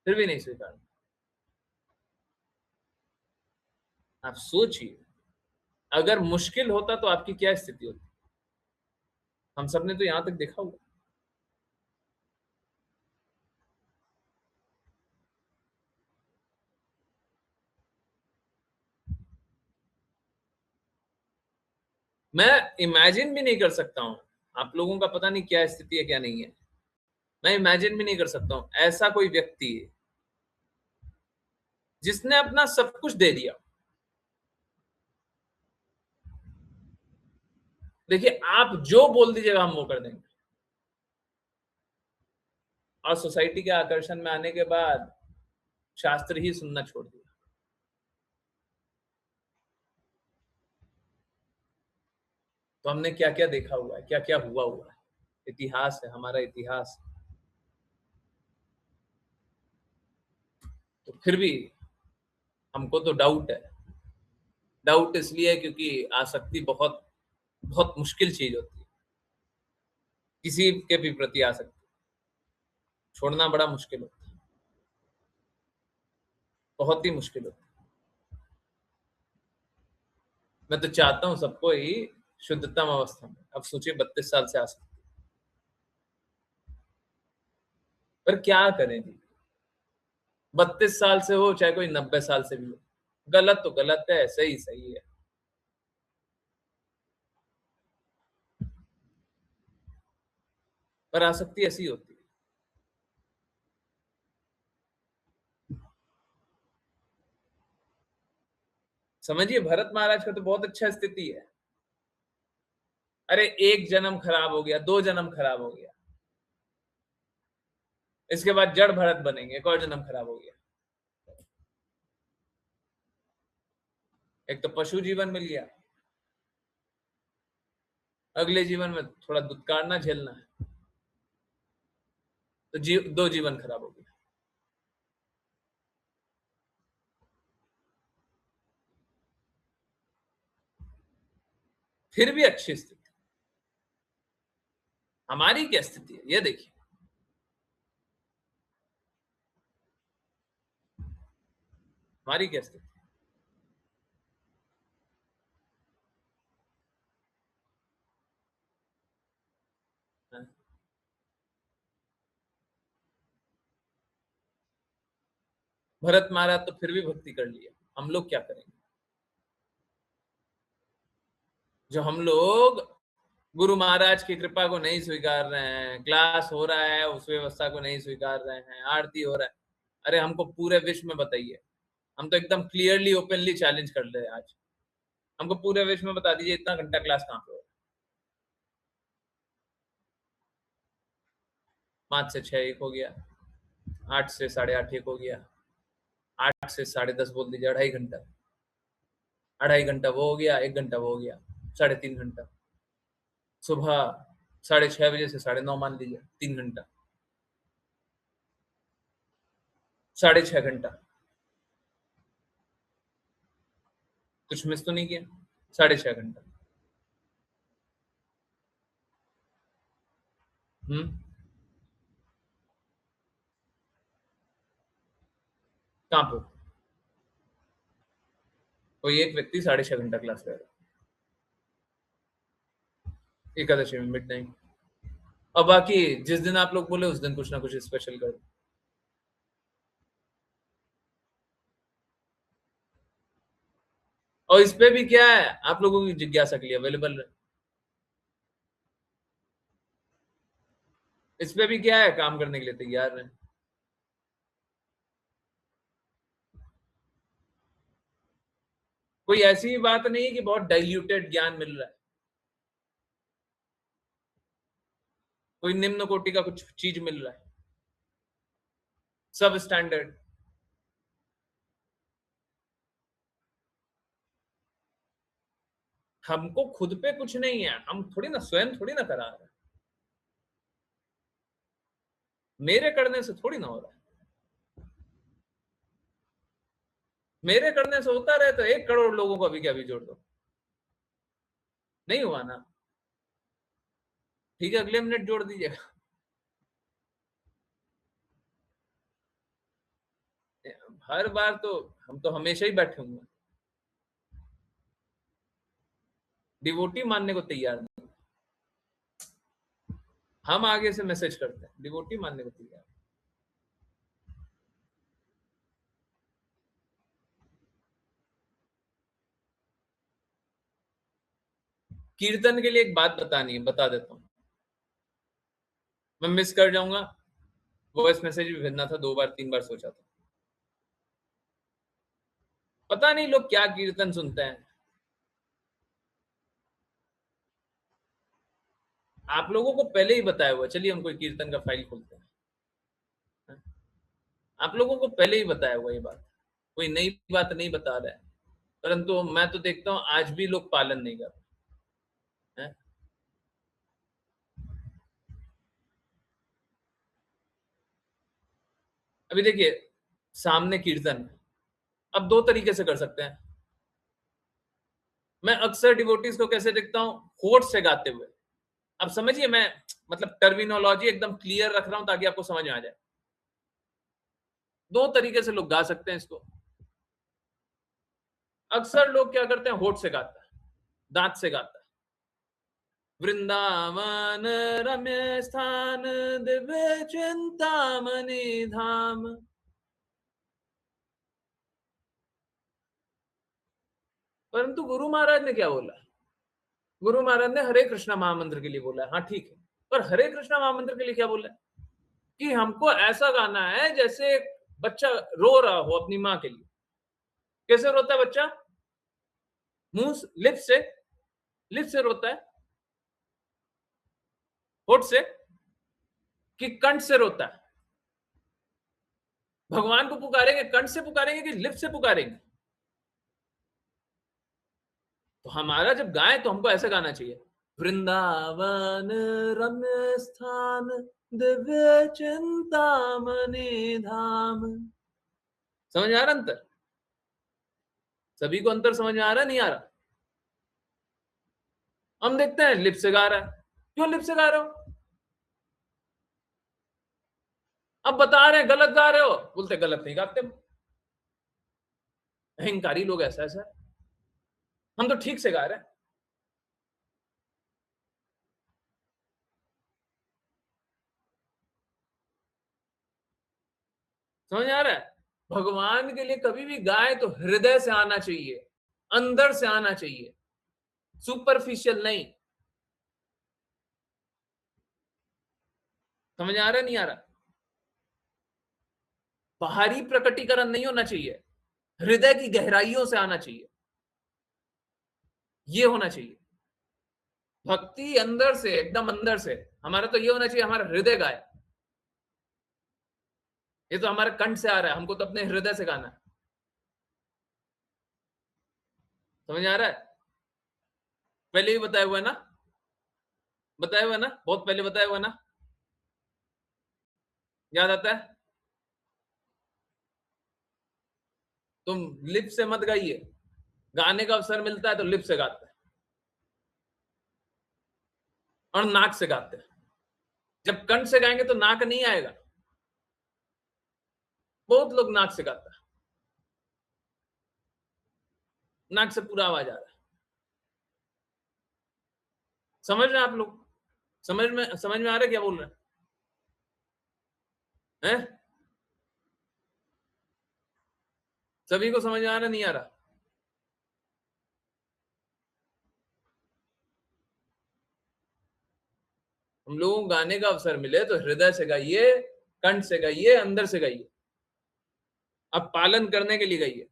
फिर भी नहीं स्वीकार। आप सोचिए अगर मुश्किल होता तो आपकी क्या स्थिति होती। हम सबने तो यहां तक देखा हुआ। मैं इमेजिन भी नहीं कर सकता हूं, आप लोगों का पता नहीं क्या स्थिति है क्या नहीं है, मैं इमेजिन भी नहीं कर सकता हूं ऐसा कोई व्यक्ति है जिसने अपना सब कुछ दे दिया। देखिए आप जो बोल दीजिएगा हम वो कर देंगे, और सोसाइटी के आकर्षण में आने के बाद शास्त्र ही सुनना छोड़ दिया। तो हमने क्या क्या देखा हुआ है, क्या क्या हुआ हुआ है, इतिहास है हमारा, इतिहास। तो फिर भी हमको तो डाउट है। डाउट इसलिए क्योंकि आसक्ति बहुत बहुत मुश्किल चीज होती है, किसी के भी प्रति आसक्ति छोड़ना बड़ा मुश्किल होता है, बहुत ही मुश्किल होता है। मैं तो चाहता हूं सबको ही शुद्धतम अवस्था में। अब सोचिए 32 साल से आसक्ति, पर क्या करें जी, 32 साल से हो चाहे कोई 90 साल से भी हो, गलत तो गलत है, सही सही है। पर आसक्ति ऐसी होती है। समझिए भरत महाराज का तो बहुत अच्छा स्थिति है। अरे एक जन्म खराब हो गया, 2 जन्म खराब हो गया, इसके बाद जड़ भरत बनेंगे, एक और जन्म खराब हो गया। एक तो पशु जीवन मिल गया, अगले जीवन में थोड़ा दुत्कारना झेलना है, तो 2 जीवन खराब हो गया। फिर भी अच्छी स्थिति। हमारी क्या स्थिति है ये देखिए, हमारी क्या स्थिति। भरत महाराज तो फिर भी भक्ति कर लिया, हम लोग क्या करेंगे? जो हम लोग गुरु महाराज की कृपा को नहीं स्वीकार रहे हैं, क्लास हो रहा है उस व्यवस्था को नहीं स्वीकार रहे हैं, आरती हो रहा है, अरे हमको पूरे विश्व में बताइए, हम तो एकदम क्लियरली ओपनली चैलेंज कर रहे हैं आज, हमको पूरे विश्व में बता दीजिए इतना घंटा क्लास कहाँ पे हो रहा है। 5 से 6 एक हो गया, 8 से 8:30 एक हो गया, 8 से 10:30 बोल दीजिए, 2.5 घंटा, 2.5 घंटा वो हो गया, 1 घंटा वो हो गया, 3.5 घंटा। सुबह 6:30 बजे से 9:30 मान लीजिए, 3 घंटा, 6.5 घंटा। कुछ मिस तो नहीं किया? 6.5 घंटा। कहाँ पे? कोई एक व्यक्ति 6.5 घंटा क्लास कर रहा है एकादशी में मिड नाइट, और बाकी जिस दिन आप लोग बोले उस दिन कुछ ना कुछ स्पेशल करो। और इस पे भी क्या है, आप लोगों की जिज्ञासा के लिए अवेलेबल है। इस पे भी क्या है, काम करने के लिए तैयार है। कोई ऐसी बात नहीं है कि बहुत डाइल्यूटेड ज्ञान मिल रहा है, कोई निम्न कोटि का कुछ चीज मिल रहा है, सब स्टैंडर्ड। हमको खुद पे कुछ नहीं है, हम थोड़ी ना स्वयं थोड़ी ना करा रहे हैं, मेरे करने से थोड़ी ना हो रहा है। मेरे करने से होता रहे तो 1 करोड़ लोगों को अभी क्या अभी जोड़ दो, नहीं हुआ ना, ठीक है, अगले मिनट जोड़ दीजिएगा। हर बार तो हम तो हमेशा ही बैठे हुए हैं, डिवोटी मानने को तैयार नहीं। हम आगे से मैसेज करते हैं, डिवोटी मानने को तैयार। कीर्तन के लिए एक बात बतानी है, बता देता हूँ, मैं मिस कर जाऊंगा। वॉइस मैसेज भी भेजना था, 2 बार 3 बार सोचा था। पता नहीं लोग क्या कीर्तन सुनते हैं। आप लोगों को पहले ही बताया हुआ, चलिए हम कोई कीर्तन का फाइल खोलते हैं। आप लोगों को पहले ही बताया हुआ ये बात, कोई नई बात नहीं बता रहा है, परंतु मैं तो देखता हूं आज भी लोग पालन नहीं कर रहे हैं। अभी देखिए, सामने कीर्तन, अब 2 तरीके से कर सकते हैं। मैं अक्सर डिवोटीज को कैसे देखता हूँ, होठ से गाते हुए। अब समझिए, मैं मतलब टर्मिनोलॉजी एकदम क्लियर रख रहा हूं ताकि आपको समझ में आ जाए। 2 तरीके से लोग गा सकते हैं इसको। अक्सर लोग क्या करते हैं, होठ से गाता है, दांत से गाता है। वृंदावन रम्य स्थान, दिव्य चिंतामणि धाम। परंतु गुरु महाराज ने क्या बोला, गुरु महाराज ने हरे कृष्णा महामंत्र के लिए बोला है, हाँ ठीक है, पर हरे कृष्णा महामंत्र के लिए क्या बोला है कि हमको ऐसा गाना है जैसे बच्चा रो रहा हो अपनी माँ के लिए। कैसे रोता है बच्चा, मुंह, लिप से रोता है, होठ से कि कंठ से रोता है। भगवान को पुकारेंगे कंठ से पुकारेंगे कि लिप से पुकारेंगे। तो हमारा जब गाए तो हमको ऐसा गाना चाहिए, वृंदावन रम्य स्थान, दिव्य चिंतामणि धाम। समझ आ रहा अंतर, सभी को अंतर समझ में आ रहा नहीं आ रहा। हम देखते हैं लिप से गा रहा है, क्यों लिप से गा रहे हो, अब बता रहे हैं गलत गा रहे हो, बोलते गलत नहीं गाते। अहंकारी लोग ऐसा ऐसा, हम तो ठीक से गा रहे हैं। समझ आ रहा है, भगवान के लिए कभी भी गाए तो हृदय से आना चाहिए, अंदर से आना चाहिए, सुपरफिशियल नहीं। समझ आ रहा नहीं आ रहा, बाहरी प्रकटीकरण नहीं होना चाहिए, हृदय की गहराइयों से आना चाहिए, ये होना चाहिए। भक्ति अंदर से, एकदम अंदर से। हमारा तो ये होना चाहिए, हमारा हृदय गाए। ये तो हमारे कंठ से आ रहा है, हमको तो अपने हृदय से गाना है। समझ आ रहा है, पहले ही बताया हुआ है ना, बताया हुआ है ना, बहुत पहले बताया हुआ है ना, याद आता है। तुम लिप से मत गाइए, गाने का अवसर मिलता है तो लिप से गाते हैं और नाक से गाते हैं। जब कंठ से गाएंगे तो नाक नहीं आएगा, बहुत लोग नाक से गाता है, नाक से पूरा आवाज आ रहा है। समझ रहे हैं आप लोग, समझ में आ रहा है क्या बोल रहे हैं? सभी को समझ में आ रहा नहीं आ रहा? हम लोगों को गाने का अवसर मिले तो हृदय से गाइए, कंठ से गाइए, अंदर से गाइए। अब पालन करने के लिए गाइए।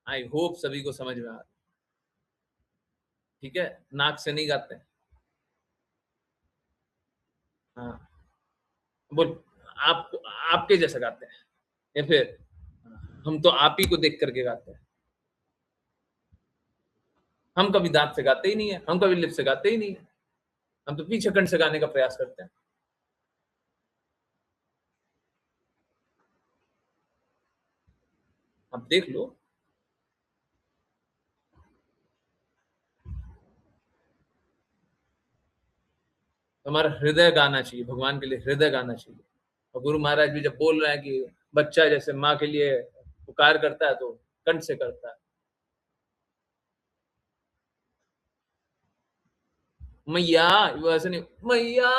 आई होप सभी को समझ में आ रहा है। ठीक है, नाक से नहीं गाते हैं। हाँ, बोल, आप आपके जैसा गाते हैं या फिर हम तो आप ही को देख करके गाते हैं। हम कभी दांत से गाते ही नहीं है, हम कभी लिप से गाते ही नहीं है, हम तो पीछे कंठ से गाने का प्रयास करते हैं। आप देख लो, हमारा हृदय गाना चाहिए, भगवान के लिए हृदय गाना चाहिए। और गुरु महाराज भी जब बोल रहे हैं कि बच्चा जैसे माँ के लिए पुकार करता है तो कंठ से करता है। मैया, वो ऐसे नहीं, मैया।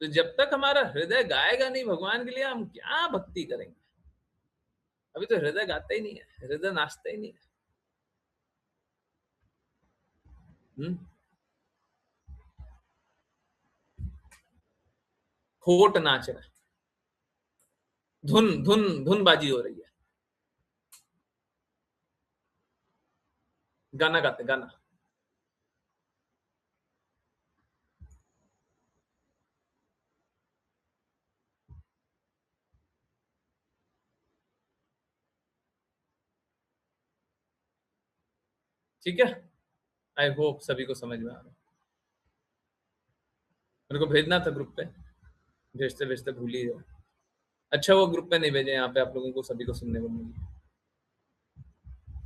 तो जब तक हमारा हृदय गाएगा नहीं भगवान के लिए, हम क्या भक्ति करेंगे? अभी तो हृदय गाता ही नहीं है, हृदय नाचता ही नहीं है। खोट नाच रहा है, धुन धुन धुन बाजी हो रही है। गाना गाते, गाना। ठीक है, आई होप सभी को समझ में आ रहा है। मेरे को भेजना था ग्रुप पे, भेजते भेजते भूल ही गए। अच्छा, वो ग्रुप पे नहीं भेजे, यहाँ पे आप लोगों को सभी को सुनने को मिली।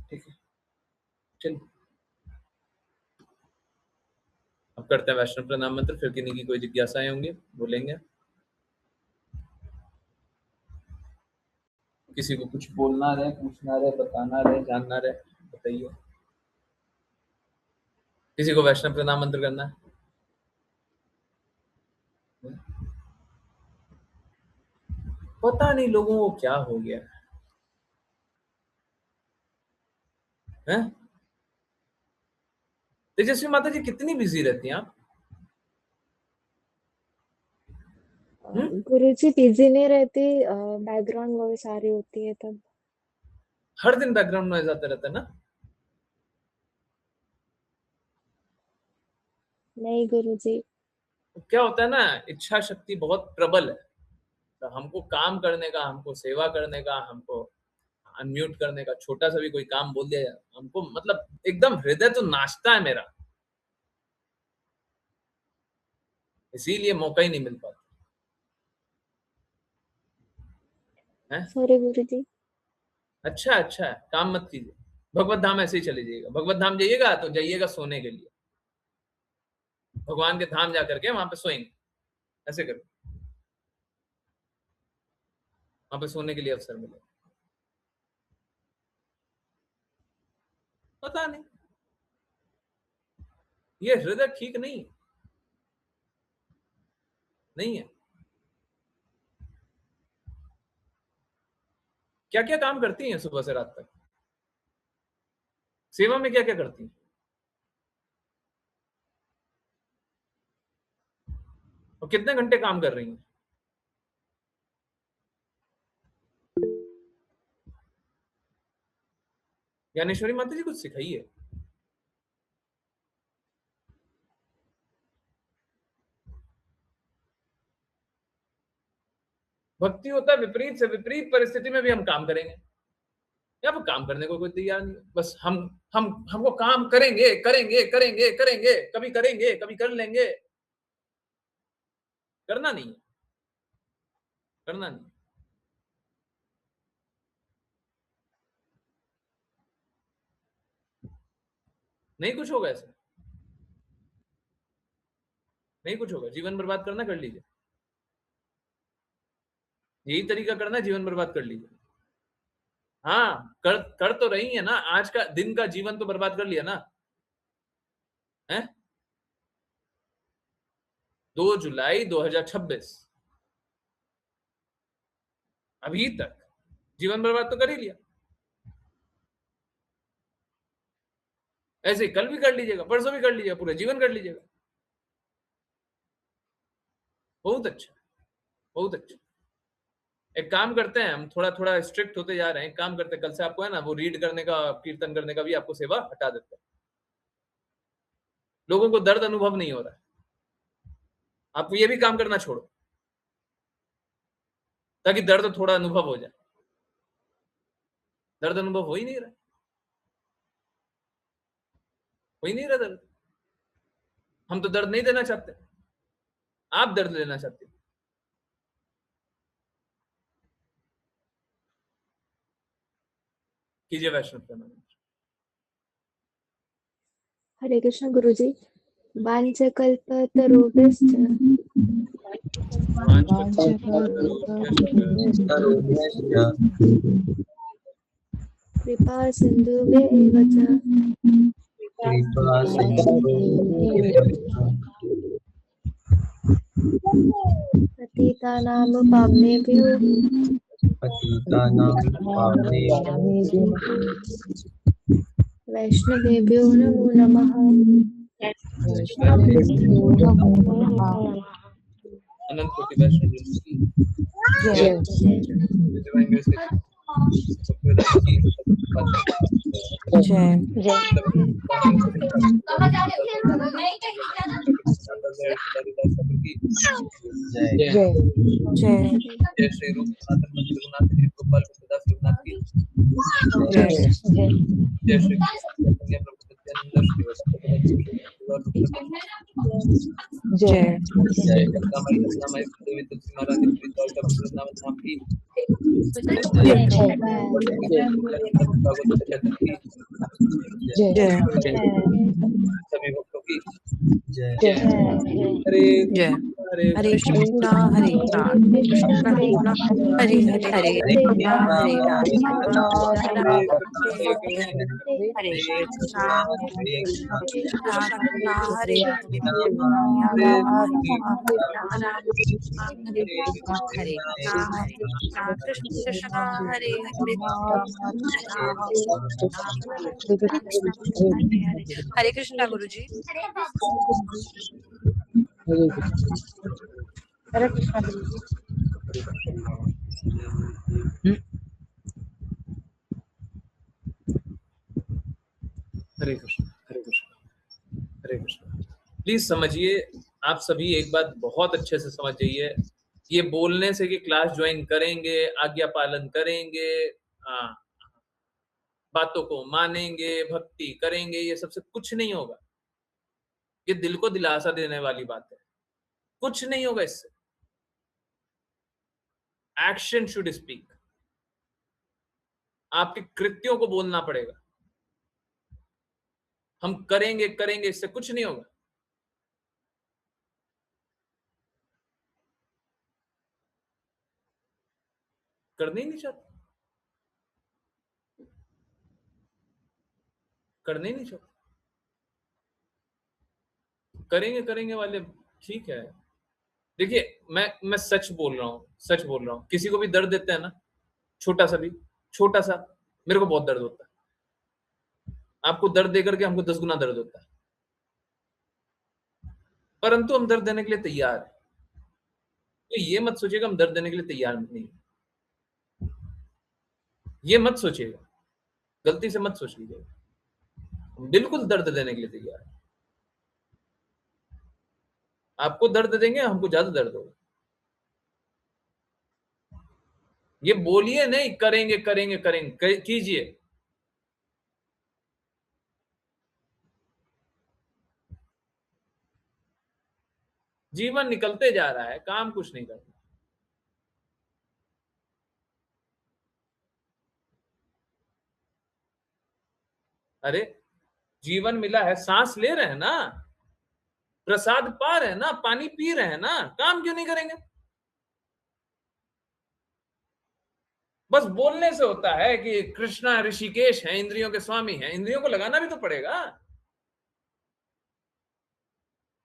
ठीक है, चलिए अब करते हैं वैष्णव प्रणाम मंत्र, फिर किन्हीं की कोई जिज्ञासाएं होंगी बोलेंगे। किसी को कुछ बोलना रहे, पूछना रहे, बताना रहे, जानना रहे, बताइए। किसी को वैष्णव प्रणाम मंत्र करना है? पता नहीं लोगों को क्या हो गया है। तेजस्वी माता जी कितनी बिजी रहती हैं आप? गुरुजी बिजी नहीं रहती, बैकग्राउंड वॉइस आ रही होती है तब। हर दिन बैकग्राउंड नॉइज आता रहता है ना? नहीं गुरुजी। क्या होता है ना, इच्छा शक्ति बहुत प्रबल है, तो हमको काम करने का, हमको सेवा करने का, हमको अनम्यूट करने का, छोटा सा भी कोई काम बोल दिया हमको, मतलब एकदम हृदय तो नाचता है मेरा, इसीलिए मौका ही नहीं मिल पाता है। सॉरी गुरुजी। अच्छा अच्छा, काम मत कीजिए, भगवत धाम ऐसे ही चले जाइएगा। भगवत धाम जाइएगा तो जाइएगा सोने के लिए, भगवान के धाम जा करके वहां पे सोएंगे, ऐसे करो, वहां पे सोने के लिए अवसर मिले। पता नहीं, ये हृदय ठीक नहीं है, नहीं है। क्या क्या काम करती हैं सुबह से रात तक, सेवा में क्या क्या करती हैं, और कितने घंटे काम कर रही हैं? ज्ञानेश्वरी माता जी कुछ सिखाइए। भक्ति होता है विपरीत से, विपरीत परिस्थिति में भी हम काम करेंगे। या वो काम करने को कोई तैयार नहीं, बस हम हमको काम करेंगे करेंगे करेंगे करेंगे, कभी करेंगे कभी कर लेंगे। करना नहीं है, करना नहीं। नहीं कुछ होगा ऐसे, नहीं कुछ होगा। जीवन बर्बाद करना, कर लीजिए, यही तरीका करना है, जीवन बर्बाद कर लीजिए। हाँ, कर तो रही है ना, आज का दिन का जीवन तो बर्बाद कर लिया ना, हैं? 2 जुलाई 2026 अभी तक जीवन बर्बाद तो कर ही लिया। ऐसे ही कल भी कर लीजिएगा, परसों भी कर लीजिएगा, पूरा जीवन कर लीजिएगा। बहुत अच्छा, बहुत अच्छा। एक काम करते हैं, हम थोड़ा-थोड़ा स्ट्रिक्ट होते जा रहे हैं। एक काम करते हैं, कल से आपको है ना वो रीड करने का, कीर्तन करने का भी आपको सेवा हटा देते हैं। लोगों को दर्द अनुभव नहीं हो रहा है। आपको ये भी काम करना छोड़ो, ताकि दर्द थोड़ा अनुभव हो जाए। दर्द अनुभव हो ही नहीं रहा है। हो ही नहीं रहा दर्द। हम तो दर्द नहीं देना चाहते, आप दर्द लेना चाहते हो। कीजिए वैष्णव प्रणाम। हरे कृष्ण गुरुजी। वाञ्छकल्पतरुभ्यश्च कृपा सिन्धुभ्येव च पतितानां पावनेभ्यो वैष्णवेभ्यो नमो नमः। अनंत कोटि वैष्णव की जय। डिवाइन ग्रेस जय। जय श्री रूप सनातन मंदिर रघुनाथ जी गोपाल दास रघुनाथ की जय। जय श्री कृष्ण प्रभु नित्यानंद श्री जय। जय गंगामाई रत्नामाई देवी तुलसी महारानी प्रीत और का वृंदावन नाम की भागवत चैतन्य की जय। सभी भक्तों की जय। हरे जय। हरे हरे कृष्णा हरे कृष्णा कृष्णा हरे हरे हरे कृष्णा हरे हरे कृष्णा हरे कृष्णा कृष्णा हरे हरे हरे कृष्णा कृष्ण कृष्णा हरे हरे हरे कृष्णा गुरु जी। हरे कृष्ण गुरु जी। हरे कृष्ण हरे कृष्ण हरे कृष्ण। प्लीज समझिए, आप सभी एक बात बहुत अच्छे से समझ जाइए, ये बोलने से कि क्लास ज्वाइन करेंगे, आज्ञा पालन करेंगे, बातों को मानेंगे, भक्ति करेंगे, ये सबसे कुछ नहीं होगा। ये दिल को दिलासा देने वाली बात है, कुछ नहीं होगा इससे। Action should speak. आपके कृत्यों को बोलना पड़ेगा। हम करेंगे करेंगे, इससे कुछ नहीं होगा। करने ही नहीं चाहते, करने ही नहीं चाहते। करेंगे करेंगे वाले ठीक है। देखिए, मैं सच बोल रहा हूँ, सच बोल रहा हूँ। किसी को भी दर्द देते हैं ना, छोटा सा भी, छोटा सा, मेरे को बहुत दर्द होता है। आपको दर्द देकर के हमको 10 गुना दर्द होता है, परंतु हम दर्द देने के लिए तैयार है। तो ये मत सोचिएगा हम दर्द देने के लिए तैयार नहीं, ये मत सोचिएगा, गलती से मत सोच लीजिएगा। हम बिल्कुल दर्द देने के लिए तैयार है। आपको दर्द देंगे, हमको ज्यादा दर्द होगा। ये बोलिए नहीं, करेंगे करेंगे करेंगे, कीजिए। जीवन निकलते जा रहा है, काम कुछ नहीं करना। अरे जीवन मिला है, सांस ले रहे हैं ना, प्रसाद पा रहे हैं ना, पानी पी रहे हैं ना, काम क्यों नहीं करेंगे? बस बोलने से होता है कि कृष्णा ऋषिकेश है, इंद्रियों के स्वामी है, इंद्रियों को लगाना भी तो पड़ेगा।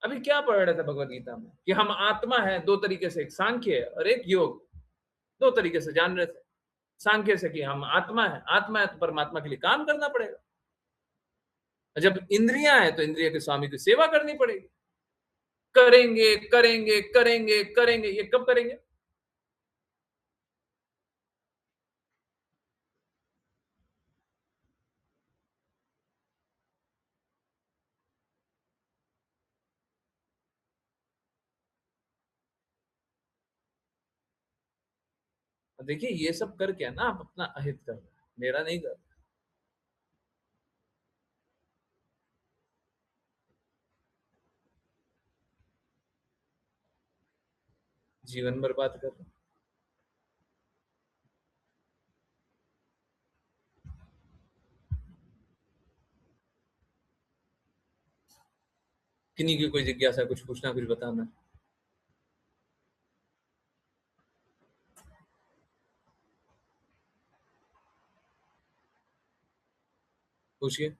अभी क्या पढ़ रहे थे भगवत गीता में कि हम आत्मा है, दो तरीके से, एक सांख्य है और एक योग, दो तरीके से जान रहे थे। सांख्य से कि हम आत्मा है तो परमात्मा के लिए काम करना पड़ेगा। जब इंद्रियां हैं तो इंद्रिय के स्वामी की सेवा करनी पड़ेगी। करेंगे करेंगे करेंगे करेंगे, ये कब करेंगे? देखिए ये सब करके ना आप अपना अहित कर रहे हैं, मेरा नहीं कर रहे। जीवन बर्बाद कर रहे हैं। किन्हीं की कोई जिज्ञासा, कुछ पूछना, कुछ बताना? पूछिए।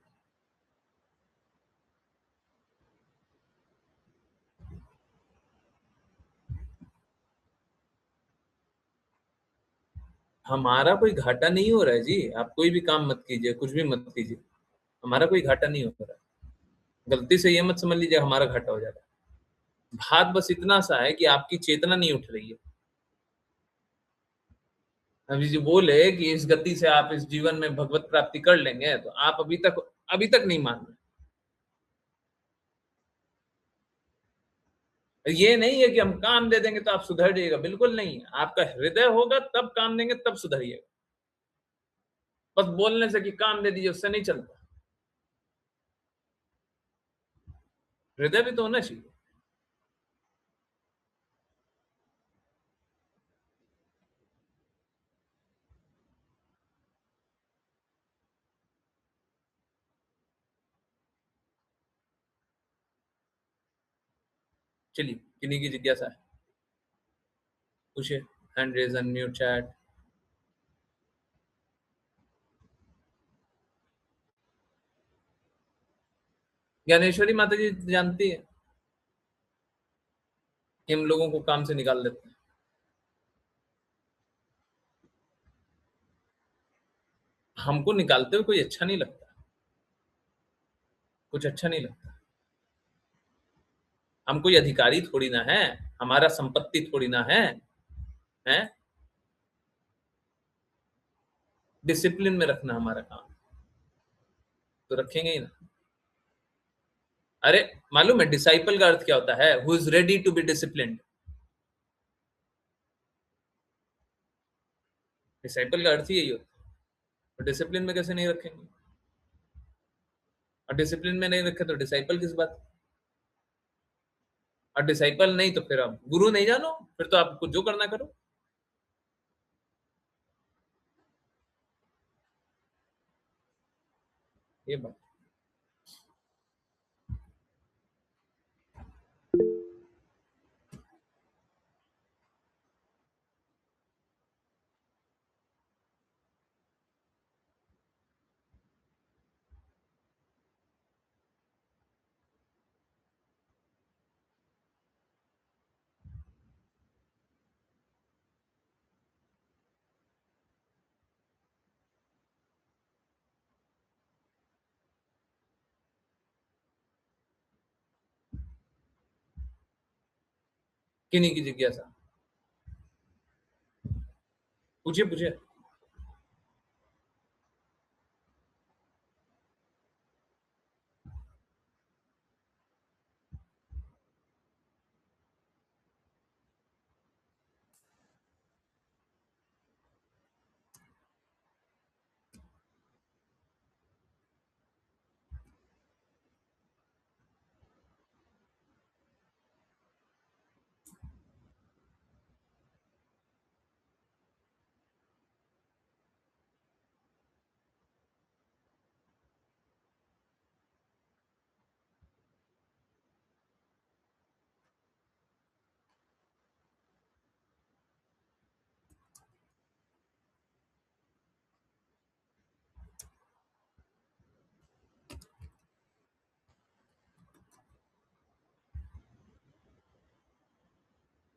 हमारा कोई घाटा नहीं हो रहा है जी, आप कोई भी काम मत कीजिए, कुछ भी मत कीजिए, हमारा कोई घाटा नहीं हो रहा है। गलती से ये मत समझ लीजिए हमारा घाटा हो जाता है। बात बस इतना सा है कि आपकी चेतना नहीं उठ रही है। अभी जो बोले कि इस गति से आप इस जीवन में भगवत प्राप्ति कर लेंगे, तो आप अभी तक नहीं मान रहे। ये नहीं है कि हम काम दे देंगे तो आप सुधर जाइएगा, बिल्कुल नहीं है। आपका हृदय होगा तब काम देंगे, तब सुधरिएगा। बस बोलने से कि काम दे दीजिए, उससे नहीं चलता। हृदय भी तो होना चाहिए। चलिए, किन्हीं की जिज्ञासा है पूछिए। Hand raise, unmute, chat. Gyaneshwari माता जी जानती है कि हम लोगों को काम से निकाल देते हैं। हमको निकालते हुए कोई अच्छा नहीं लगता, कुछ अच्छा नहीं लगता। हम कोई अधिकारी थोड़ी ना है, हमारा संपत्ति थोड़ी ना है, हैं? डिसिप्लिन में रखना हमारा काम, तो रखेंगे ही ना। अरे मालूम है डिसाइपल का अर्थ क्या होता है? Who is ready to be disciplined. Disciple का अर्थ ही यही होता है। तो डिसिप्लिन में कैसे नहीं रखेंगे? और डिसिप्लिन में नहीं रखे तो डिसाइपल किस बात? और डिसाइपल नहीं तो फिर आप गुरु नहीं जानो, फिर तो आपको जो करना करो। ये बात। किन्हीं की जिज्ञासा पूछिए पूछिए।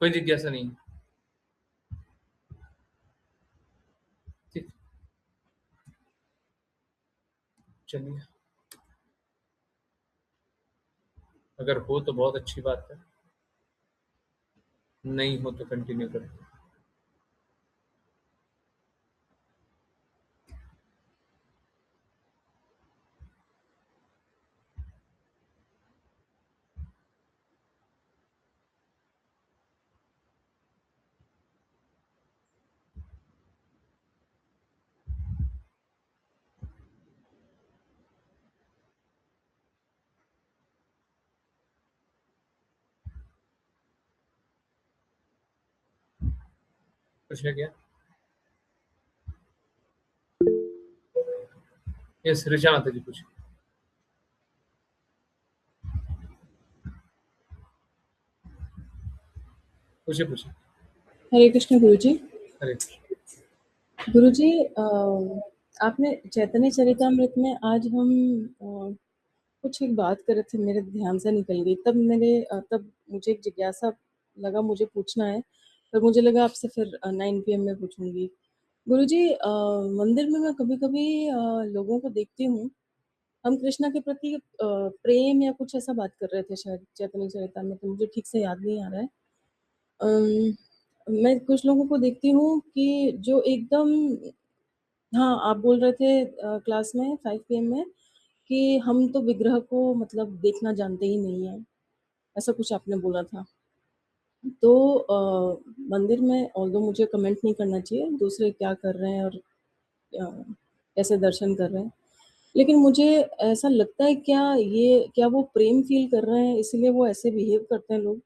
कोई जिज्ञासा नहीं? ठीक, चलिए, अगर हो तो बहुत अच्छी बात है, नहीं हो तो कंटिन्यू करें। पूछना क्या? यस, ऋचा माता जी पूछे। पूछे पूछे। हरे कृष्ण गुरुजी। हरे गुरुजी, आपने चैतन्य चरितामृत में आज हम कुछ एक बात कर रहे थे, मेरे ध्यान से निकल गई। तब मुझे एक जिज्ञासा लगा, मुझे पूछना है, पर मुझे लगा आपसे फिर 9 PM में पूछूंगी। गुरुजी, मंदिर में मैं कभी-कभी लोगों को देखती हूँ, हम कृष्णा के प्रति प्रेम या कुछ ऐसा बात कर रहे थे शायद चैतन्य चरितामृत में, मुझे ठीक से याद नहीं आ रहा है। मैं कुछ लोगों को देखती हूँ कि जो एकदम, हाँ, आप बोल रहे थे क्लास में 5 PM में कि हम तो विग्रह को मतलब देखना जानते ही नहीं हैं, ऐसा कुछ आपने बोला था। तो मंदिर में ऑल्दो मुझे कमेंट नहीं करना चाहिए, दूसरे क्या कर रहे हैं और कैसे दर्शन कर रहे हैं। लेकिन मुझे ऐसा लगता है क्या वो प्रेम फ़ील कर रहे हैं इसीलिए वो ऐसे बिहेव करते हैं लोग?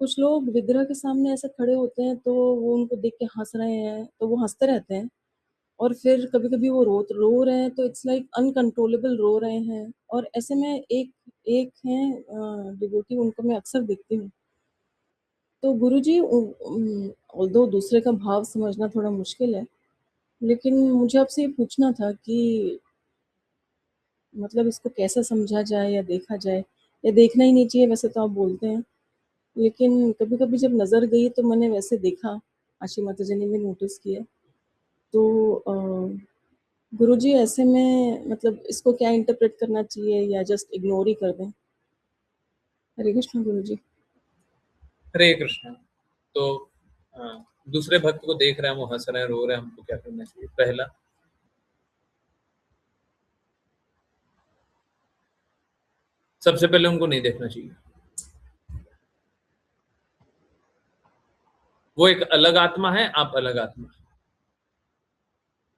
कुछ लोग विग्रह के सामने ऐसे खड़े होते हैं तो वो उनको देख के हँस रहे हैं, तो वो हँसते रहते हैं। और फिर कभी-कभी वो रो रहे हैं तो इट्स लाइक अनकंट्रोलेबल रो रहे हैं, और ऐसे में एक एक हैं डिवोटी, उनको मैं अक्सर देखती हूँ। तो गुरुजी, ऑल्दो दूसरे का भाव समझना थोड़ा मुश्किल है, लेकिन मुझे आपसे ये पूछना था कि मतलब इसको कैसे समझा जाए या देखा जाए? या देखना ही नहीं चाहिए वैसे तो आप बोलते हैं, लेकिन कभी-कभी जब नज़र गई तो मैंने वैसे देखा, आशी माता जी ने भी नोटिस किया। तो गुरुजी, ऐसे में मतलब इसको क्या इंटरप्रेट करना चाहिए या जस्ट इग्नोर ही कर दें? हरे कृष्ण गुरुजी। हरे कृष्ण। तो दूसरे भक्त को देख रहे हैं, वो हंस रहे हैं, रो रहे हैं, हमको क्या करना चाहिए? पहला, सबसे पहले उनको नहीं देखना चाहिए। वो एक अलग आत्मा है, आप अलग आत्मा है।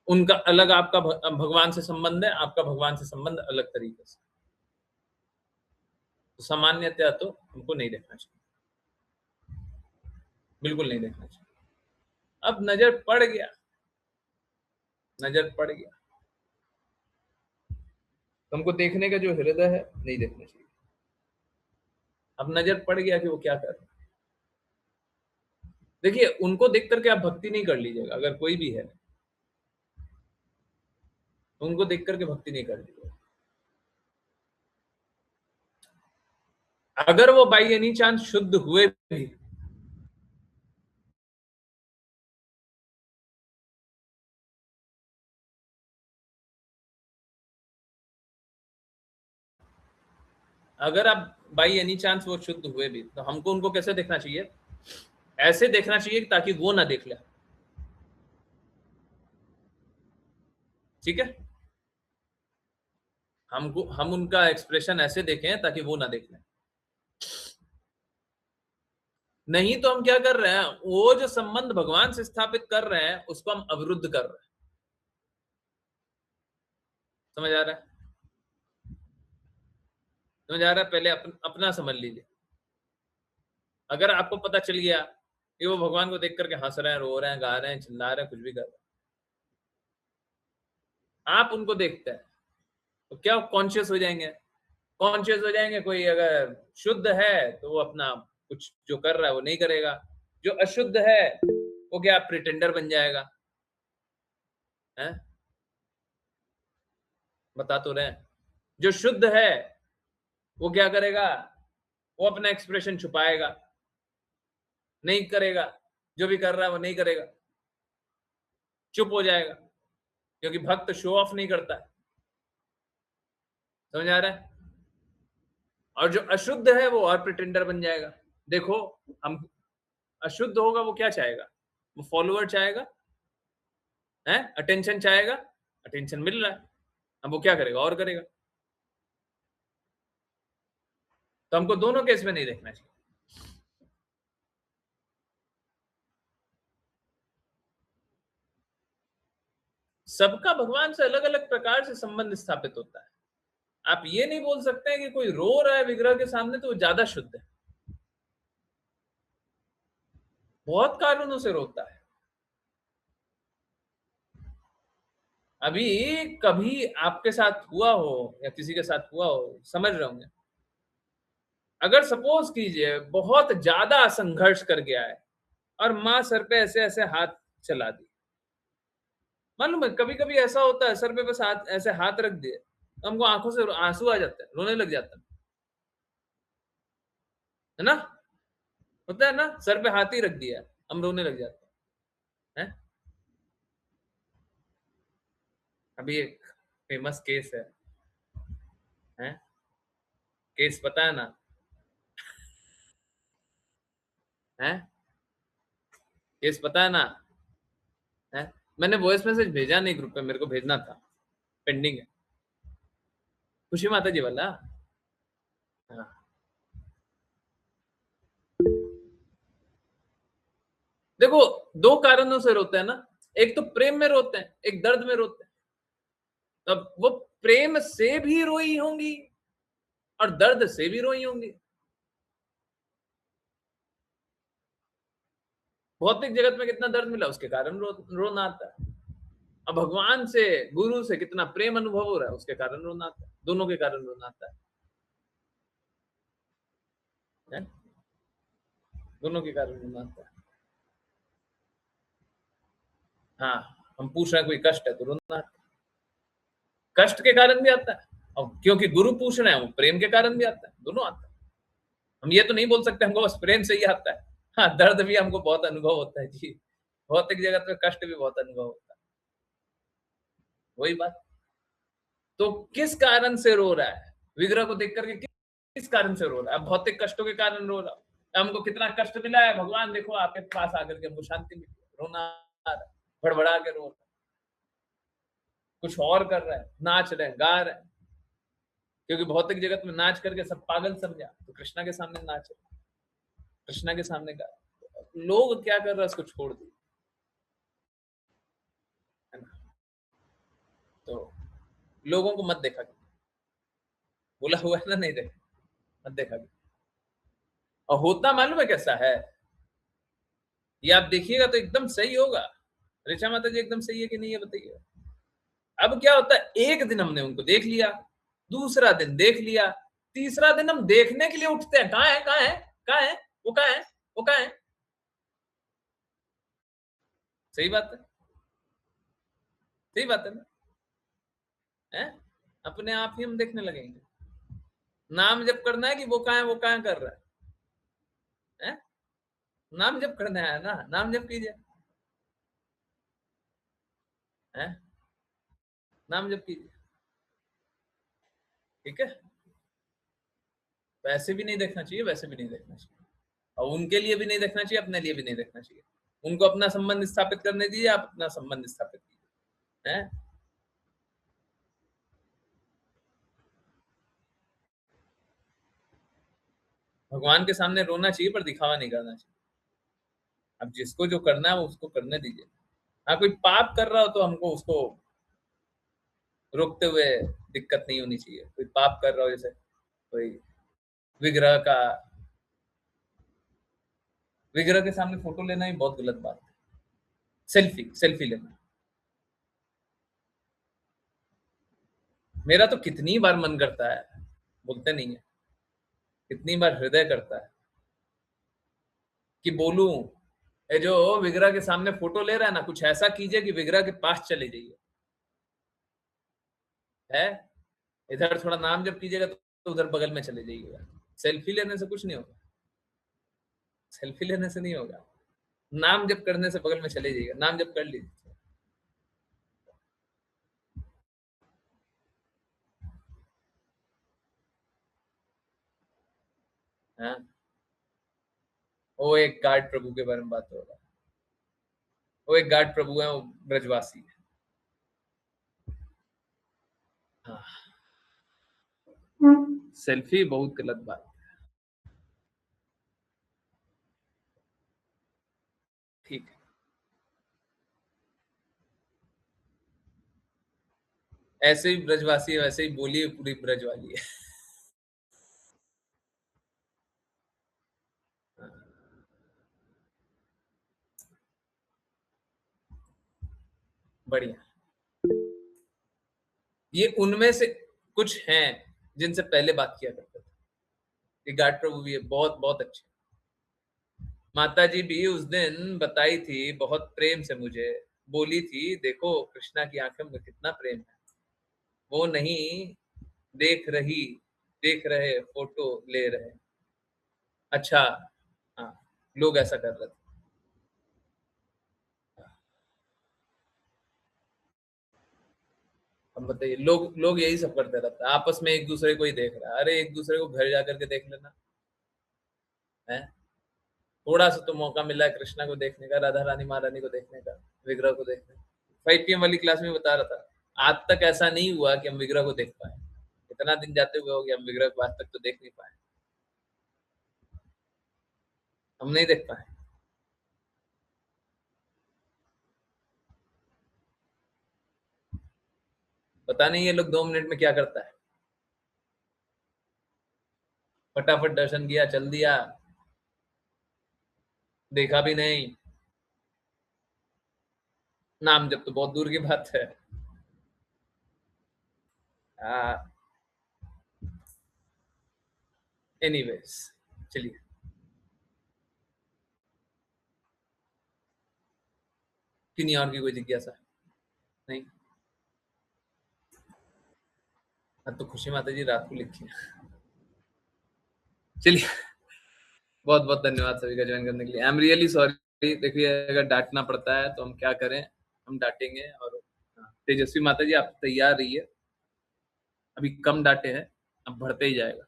उनका अलग, आपका भगवान से संबंध है, आपका भगवान से संबंध अलग तरीके से। तो सामान्यतया तो हमको नहीं देखना चाहिए, बिल्कुल नहीं देखना चाहिए। अब नजर पड़ गया, नजर पड़ गया, तो हमको देखने का जो हृदय है नहीं देखना चाहिए। अब नजर पड़ गया कि वो क्या कर रहे हैं। देखिए, उनको देख करके आप भक्ति नहीं कर लीजिएगा, अगर कोई भी है तो उनको देख करके भक्ति नहीं कर लीजिएगा। अगर वो बाई एनी चांस शुद्ध हुए भी, अगर आप बाई एनी चांस वो शुद्ध हुए भी, तो हमको उनको कैसे देखना चाहिए? ऐसे देखना चाहिए ताकि वो ना देख ले। ठीक है, हम उनका एक्सप्रेशन ऐसे देखें ताकि वो ना देख लें। नहीं तो हम क्या कर रहे हैं, वो जो संबंध भगवान से स्थापित कर रहे हैं उसको हम अवरुद्ध कर रहे हैं। समझ आ रहा है? समझ आ रहा है? पहले अपना समझ लीजिए। अगर आपको पता चल गया कि वो भगवान को देख करके हंस रहे हैं, रो रहे हैं, गा रहे हैं, चिल्ला रहे हैं, कुछ भी कर रहे हैं, आप उनको देखते हैं तो क्या कॉन्शियस हो जाएंगे? कॉन्शियस हो जाएंगे। कोई अगर शुद्ध है तो वो अपना कुछ जो कर रहा है वो नहीं करेगा, जो अशुद्ध है वो क्या प्रिटेंडर बन जाएगा? हैं? बता तो रहे हैं। जो शुद्ध है वो क्या करेगा? वो अपना एक्सप्रेशन छुपाएगा। नहीं करेगा, जो भी कर रहा है वो नहीं करेगा, चुप हो जाएगा, क्योंकि भक्त शो ऑफ नहीं करता है। समझ आ रहा है? और जो अशुद्ध है वो और प्रिटेंडर बन जाएगा। देखो, हम अशुद्ध होगा वो क्या चाहेगा? वो फॉलोअर चाहेगा, है, अटेंशन चाहेगा, अटेंशन मिल रहा है, अब वो क्या करेगा? और करेगा। तो हमको दोनों केस में नहीं देखना चाहिए। सबका भगवान से अलग अलग प्रकार से संबंध स्थापित होता है। आप ये नहीं बोल सकते हैं कि कोई रो रहा है विग्रह के सामने तो वो ज्यादा शुद्ध है। बहुत कारणों से रोता है। अभी कभी आपके साथ हुआ हो या किसी के साथ हुआ हो, समझ रहे होंगे, अगर सपोज कीजिए बहुत ज्यादा संघर्ष कर गया है और माँ सर पे ऐसे ऐसे हाथ चला दी, मालूम है कभी कभी ऐसा होता है, सर पे बस हाथ ऐसे हाथ रख दिए तो हमको आंखों से आंसू आ जाते हैं, रोने लग जाता है ना? होता है ना, सर पे हाथ ही रख दिया हम रोने लग जाते हैं। अभी एक फेमस केस है? केस पता है ना? है केस पता है ना? है, मैंने वॉइस मैसेज भेजा नहीं ग्रुप पे, मेरे को भेजना था, पेंडिंग है। खुशी माता जी वाला। हाँ, देखो दो कारणों से रोते हैं ना, एक तो प्रेम में रोते हैं, एक दर्द में रोते हैं। तब वो प्रेम से भी रोई होंगी और दर्द से भी रोई होंगी। भौतिक जगत में कितना दर्द मिला उसके कारण रोना आता है, अब भगवान से, गुरु से कितना प्रेम अनुभव हो रहा है उसके कारण रोना आता है, दोनों के कारण रोना आता है? दोनों के कारण रोना आता है। हाँ, हम पूछ रहे हैं कोई कष्ट है तो रोना आता है, कष्ट के कारण भी आता है, और क्योंकि गुरु पूछ रहे हैं वो प्रेम के कारण भी आता है, दोनों आता है। हम ये तो नहीं बोल सकते हमको बस प्रेम से ही आता है। हाँ, दर्द भी हमको बहुत अनुभव होता है जी, भौतिक जगत में कष्ट भी बहुत अनुभव होता है, वही बात। तो किस कारण से रो रहा है? विग्रह को देख करके किस कारण से रो रहा है? भौतिक कष्टों के कारण रो रहा है, हमको कितना कष्ट मिला है, भगवान देखो आपके पास आकर के हमको शांति मिली, रोना आ रहा है, भड़बड़ा के रो रहा है, कुछ और कर रहा है, नाच रहे हैं, गा रहे हैं, क्योंकि भौतिक जगत में नाच करके सब पागल समझा, तो कृष्णा के सामने नाच रहे, कृष्णा के सामने गा, लोग क्या कर रहा है उसको छोड़ दिए, है ना? तो लोगों को मत देखा, बोला हुआ है ना, नहीं देखा, मत देखा। और होता मालूम है कैसा है, ये आप देखिएगा तो एकदम सही होगा। ऋचा माता जी एकदम सही है कि नहीं है बताइए। अब क्या होता है, एक दिन हमने उनको देख लिया, दूसरा दिन देख लिया, तीसरा दिन हम देखने के लिए उठते हैं, कहाँ है, कहाँ है, कहाँ है वो, कहाँ है वो, कहाँ है? सही बात है, सही बात है ना? है, अपने आप ही हम देखने लगेंगे। नाम जप करना है कि वो कहाँ है, वो कहाँ कर रहा है? नाम जप करना है ना, नाम जप कीजिए, है, नाम जप कीजिए, ठीक है? वैसे भी नहीं देखना चाहिए, वैसे भी नहीं देखना चाहिए, और उनके लिए भी नहीं देखना चाहिए, अपने लिए भी नहीं देखना चाहिए। उनको अपना संबंध स्थापित करने दीजिए, आप अपना संबंध स्थापित कीजिए, है? भगवान के सामने रोना चाहिए पर दिखावा नहीं करना चाहिए। अब जिसको जो करना है वो उसको करने दीजिए। हाँ, कोई पाप कर रहा हो तो हमको उसको रोकते हुए दिक्कत नहीं होनी चाहिए। कोई पाप कर रहा हो, जैसे कोई विग्रह का, विग्रह के सामने फोटो लेना ही बहुत गलत बात है। सेल्फी सेल्फी लेना, मेरा तो कितनी बार मन करता है, बोलते नहीं है, कितनी बार हृदय करता है कि बोलूं, ये जो विग्रह के सामने फोटो ले रहा है ना, कुछ ऐसा कीजिए कि विग्रह के पास चले जाइए, है, इधर थोड़ा नाम जब कीजिएगा तो उधर बगल में चले जाइएगा। सेल्फी लेने से कुछ नहीं होगा, सेल्फी लेने से नहीं होगा, नाम जप करने से बगल में चले जाइएगा, नाम जप कर लीजिए। हाँ, वो एक गार्ड प्रभु के बारे में बात हो रहा है। वो एक गार्ड प्रभु है, वो ब्रजवासी है। हाँ, सेल्फी बहुत गलत बात है। ठीक है, ऐसे ही ब्रजवासी है, वैसे ही बोली पूरी ब्रज वाली है। बढ़िया। ये उनमें से कुछ हैं जिनसे पहले बात किया करते थे। ये गार्ड प्रभु भी है, बहुत बहुत अच्छे। माता जी भी उस दिन बताई थी बहुत प्रेम से, मुझे बोली थी देखो कृष्णा की आंखों में कितना प्रेम है, वो नहीं देख रहे फोटो ले रहे। अच्छा, हाँ, लोग ऐसा कर रहे थे। अब बताइए, लोग लोग यही सब करते रहते हैं, आपस में एक दूसरे को ही देख रहा है। अरे एक दूसरे को घर जाकर के देख लेना है। थोड़ा सा तो मौका मिला है कृष्णा को देखने का, राधा रानी महारानी को देखने का, विग्रह को देखने का। 5 PM वाली क्लास में बता रहा था, आज तक ऐसा नहीं हुआ कि हम विग्रह को देख पाए। इतना दिन जाते हुए हो गया, हम विग्रह को आज तक तो देख नहीं पाए, हम नहीं देख पाए। पता नहीं ये लोग 2 मिनट में क्या करता है, फटाफट दर्शन किया, चल दिया, देखा भी नहीं। नाम जब तो बहुत दूर की बात है। एनीवेज, चलिए। किन्हीं और की कोई जिज्ञासा नहीं? हाँ, तो खुशी माता जी रात को लिखी है। चलिए, बहुत बहुत धन्यवाद सभी का ज्वाइन करने के लिए। I am really sorry. देखिए, अगर डांटना पड़ता है तो हम क्या करें, हम डांटेंगे। और तेजस्वी माता जी, आप तैयार रहिए, अभी कम डांटे हैं, अब बढ़ते ही जाएगा।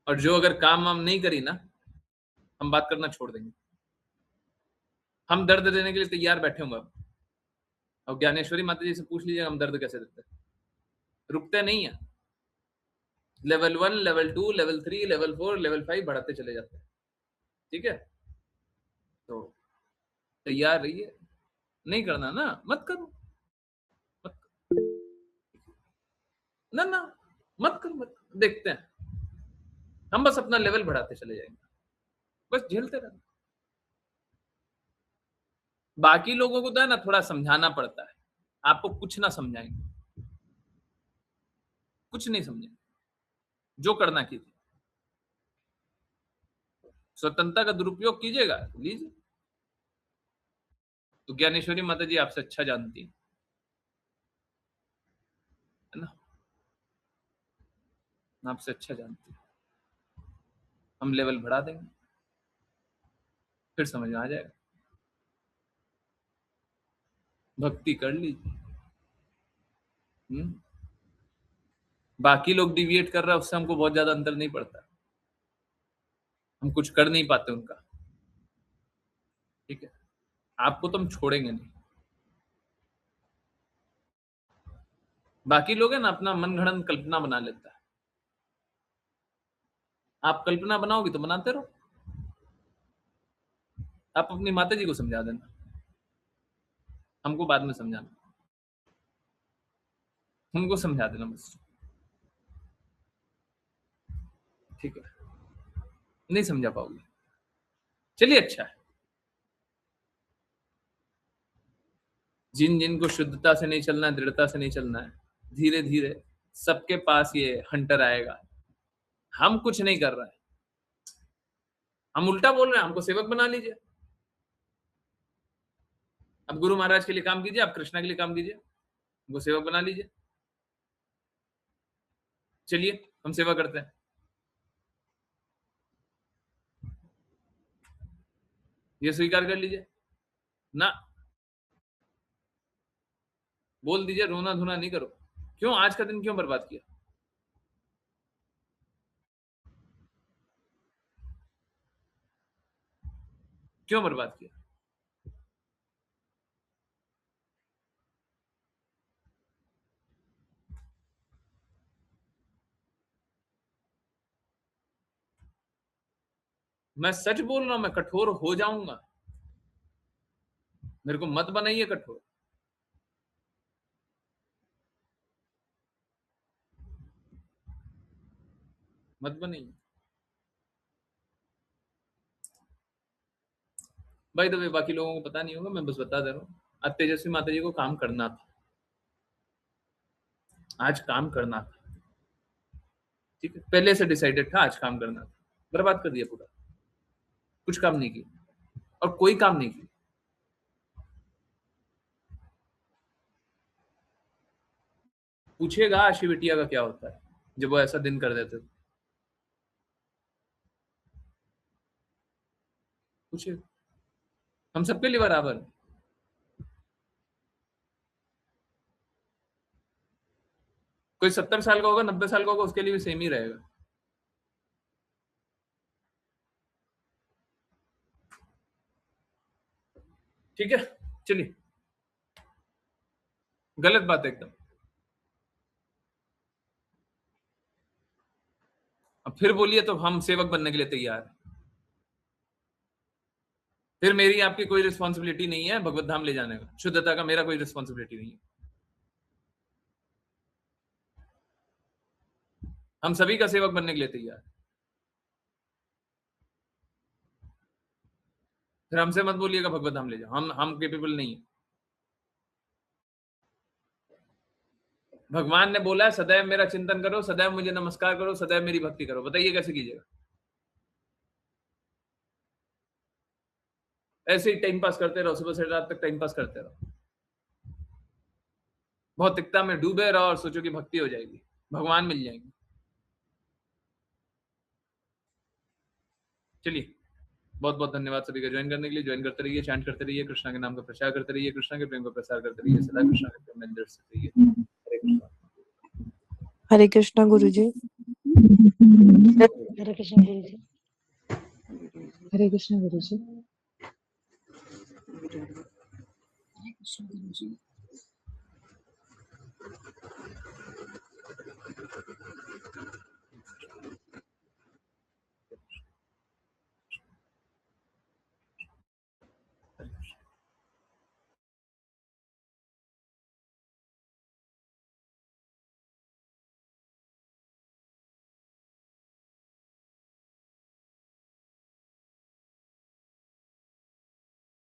और जो अगर काम हम नहीं करी ना, हम बात करना छोड़ देंगे। हम दर्द देने के लिए तैयार बैठे होंगे अब। और ज्ञानेश्वरी माता जी से पूछ लीजिए हम दर्द कैसे देते हैं, रुकते नहीं है। Level 1, level 2, level 3, level 4, level 5 बढ़ाते चले जाते हैं। ठीक है, तो तैयार रहिए। नहीं करना ना, मत करो, मत करो। ना ना, मत करो, मत करो। देखते हैं, हम बस अपना लेवल बढ़ाते चले जाएंगे, बस झेलते रहना। बाकी लोगों को तो है ना थोड़ा समझाना पड़ता है, आपको कुछ ना समझाएंगे, कुछ नहीं समझेंगे, जो करना कीजिए। स्वतंत्रता का दुरुपयोग कीजिएगा तो लीजिए। तो ज्ञानेश्वरी माता जी आपसे अच्छा जानती है ना, आपसे अच्छा जानती है। हम लेवल बढ़ा देंगे, फिर समझ में आ जाएगा। भक्ति कर लीजिए। बाकी लोग डिविएट कर रहा है, उससे हमको बहुत ज्यादा अंतर नहीं पड़ता, हम कुछ कर नहीं पाते उनका। ठीक है, आपको तो हम छोड़ेंगे नहीं। बाकी लोग है ना अपना मनगढ़ंत कल्पना बना लेता है, आप कल्पना बनाओगे तो बनाते रहो। आप अपनी माता जी को समझा देना, हमको बाद में समझाना, उनको समझा देना बस। ठीक है, नहीं समझा पाओगे, चलिए अच्छा है। जिन जिन को शुद्धता से नहीं चलना है, दृढ़ता से नहीं चलना है, धीरे धीरे सबके पास ये हंटर आएगा। हम कुछ नहीं कर रहे हैं, हम उल्टा बोल रहे हैं, हमको सेवक बना लीजिए। अब गुरु महाराज के लिए काम कीजिए, आप कृष्णा के लिए काम कीजिए, हमको सेवक बना लीजिए। चलिए हम सेवा करते हैं। ये स्वीकार कर लीजिए ना, बोल दीजिए, रोना धोना नहीं करो। क्यों आज का दिन क्यों बर्बाद किया? क्यों बर्बाद किया? मैं सच बोल रहा हूं, मैं कठोर हो जाऊंगा, मेरे को मत बनाइए कठोर। मत बनाइए। भाई तो बाकी लोगों को पता नहीं होगा, मैं बस बता दे रहा हूँ, आज तेजस्वी माता जी को काम करना था, आज काम करना था, ठीक है, पहले से डिसाइडेड था, आज काम करना था, बर्बाद कर दिया पूरा, कुछ काम नहीं किया और कोई काम नहीं किया। पूछिएगा आशी बिटिया का क्या होता है जब वो ऐसा दिन कर देते तो, पूछिए, हम सबके लिए बराबर है। कोई 70 साल का होगा, 90 साल का होगा, उसके लिए भी सेम ही रहेगा। ठीक है, चलिए, गलत बात है एकदम। अब फिर बोलिए तो हम सेवक बनने के लिए तैयार हैं। फिर मेरी आपकी कोई रिस्पॉन्सिबिलिटी नहीं है भगवत धाम ले जाने का, शुद्धता का मेरा कोई रिस्पॉन्सिबिलिटी नहीं है। हम सभी का सेवक बनने के लिए तैयार हैं। फिर हमसे मत बोलिएगा भगवत धाम ले जाओ, हम केपेबल नहीं है। भगवान ने बोला है सदैव मेरा चिंतन करो, सदैव मुझे नमस्कार करो, सदैव मेरी भक्ति करो। बताइए कैसे कीजिएगा? ऐसे ही टाइम पास करते रहो, सुबह से रात तक टाइम पास करते रहो, भौतिकता में डूबे रहो और सोचो कि भक्ति हो जाएगी, भगवान मिल जाएंगे। चलिए, बहुत बहुत धन्यवाद सभी का ज्वाइन करने के लिए। ज्वाइन करते रहिए, चैंट करते रहिए, कृष्णा के नाम का प्रचार करते रहिए, कृष्णा के प्रेम का प्रसार करते रहिए, सदा कृष्णा के प्रेम में दर्शित रहिए। हरे कृष्णा। हरे कृष्णा गुरुजी। हरे कृष्ण गुरु जी। हरे कृष्ण गुरु जी। हरे कृष्ण गुरु जी।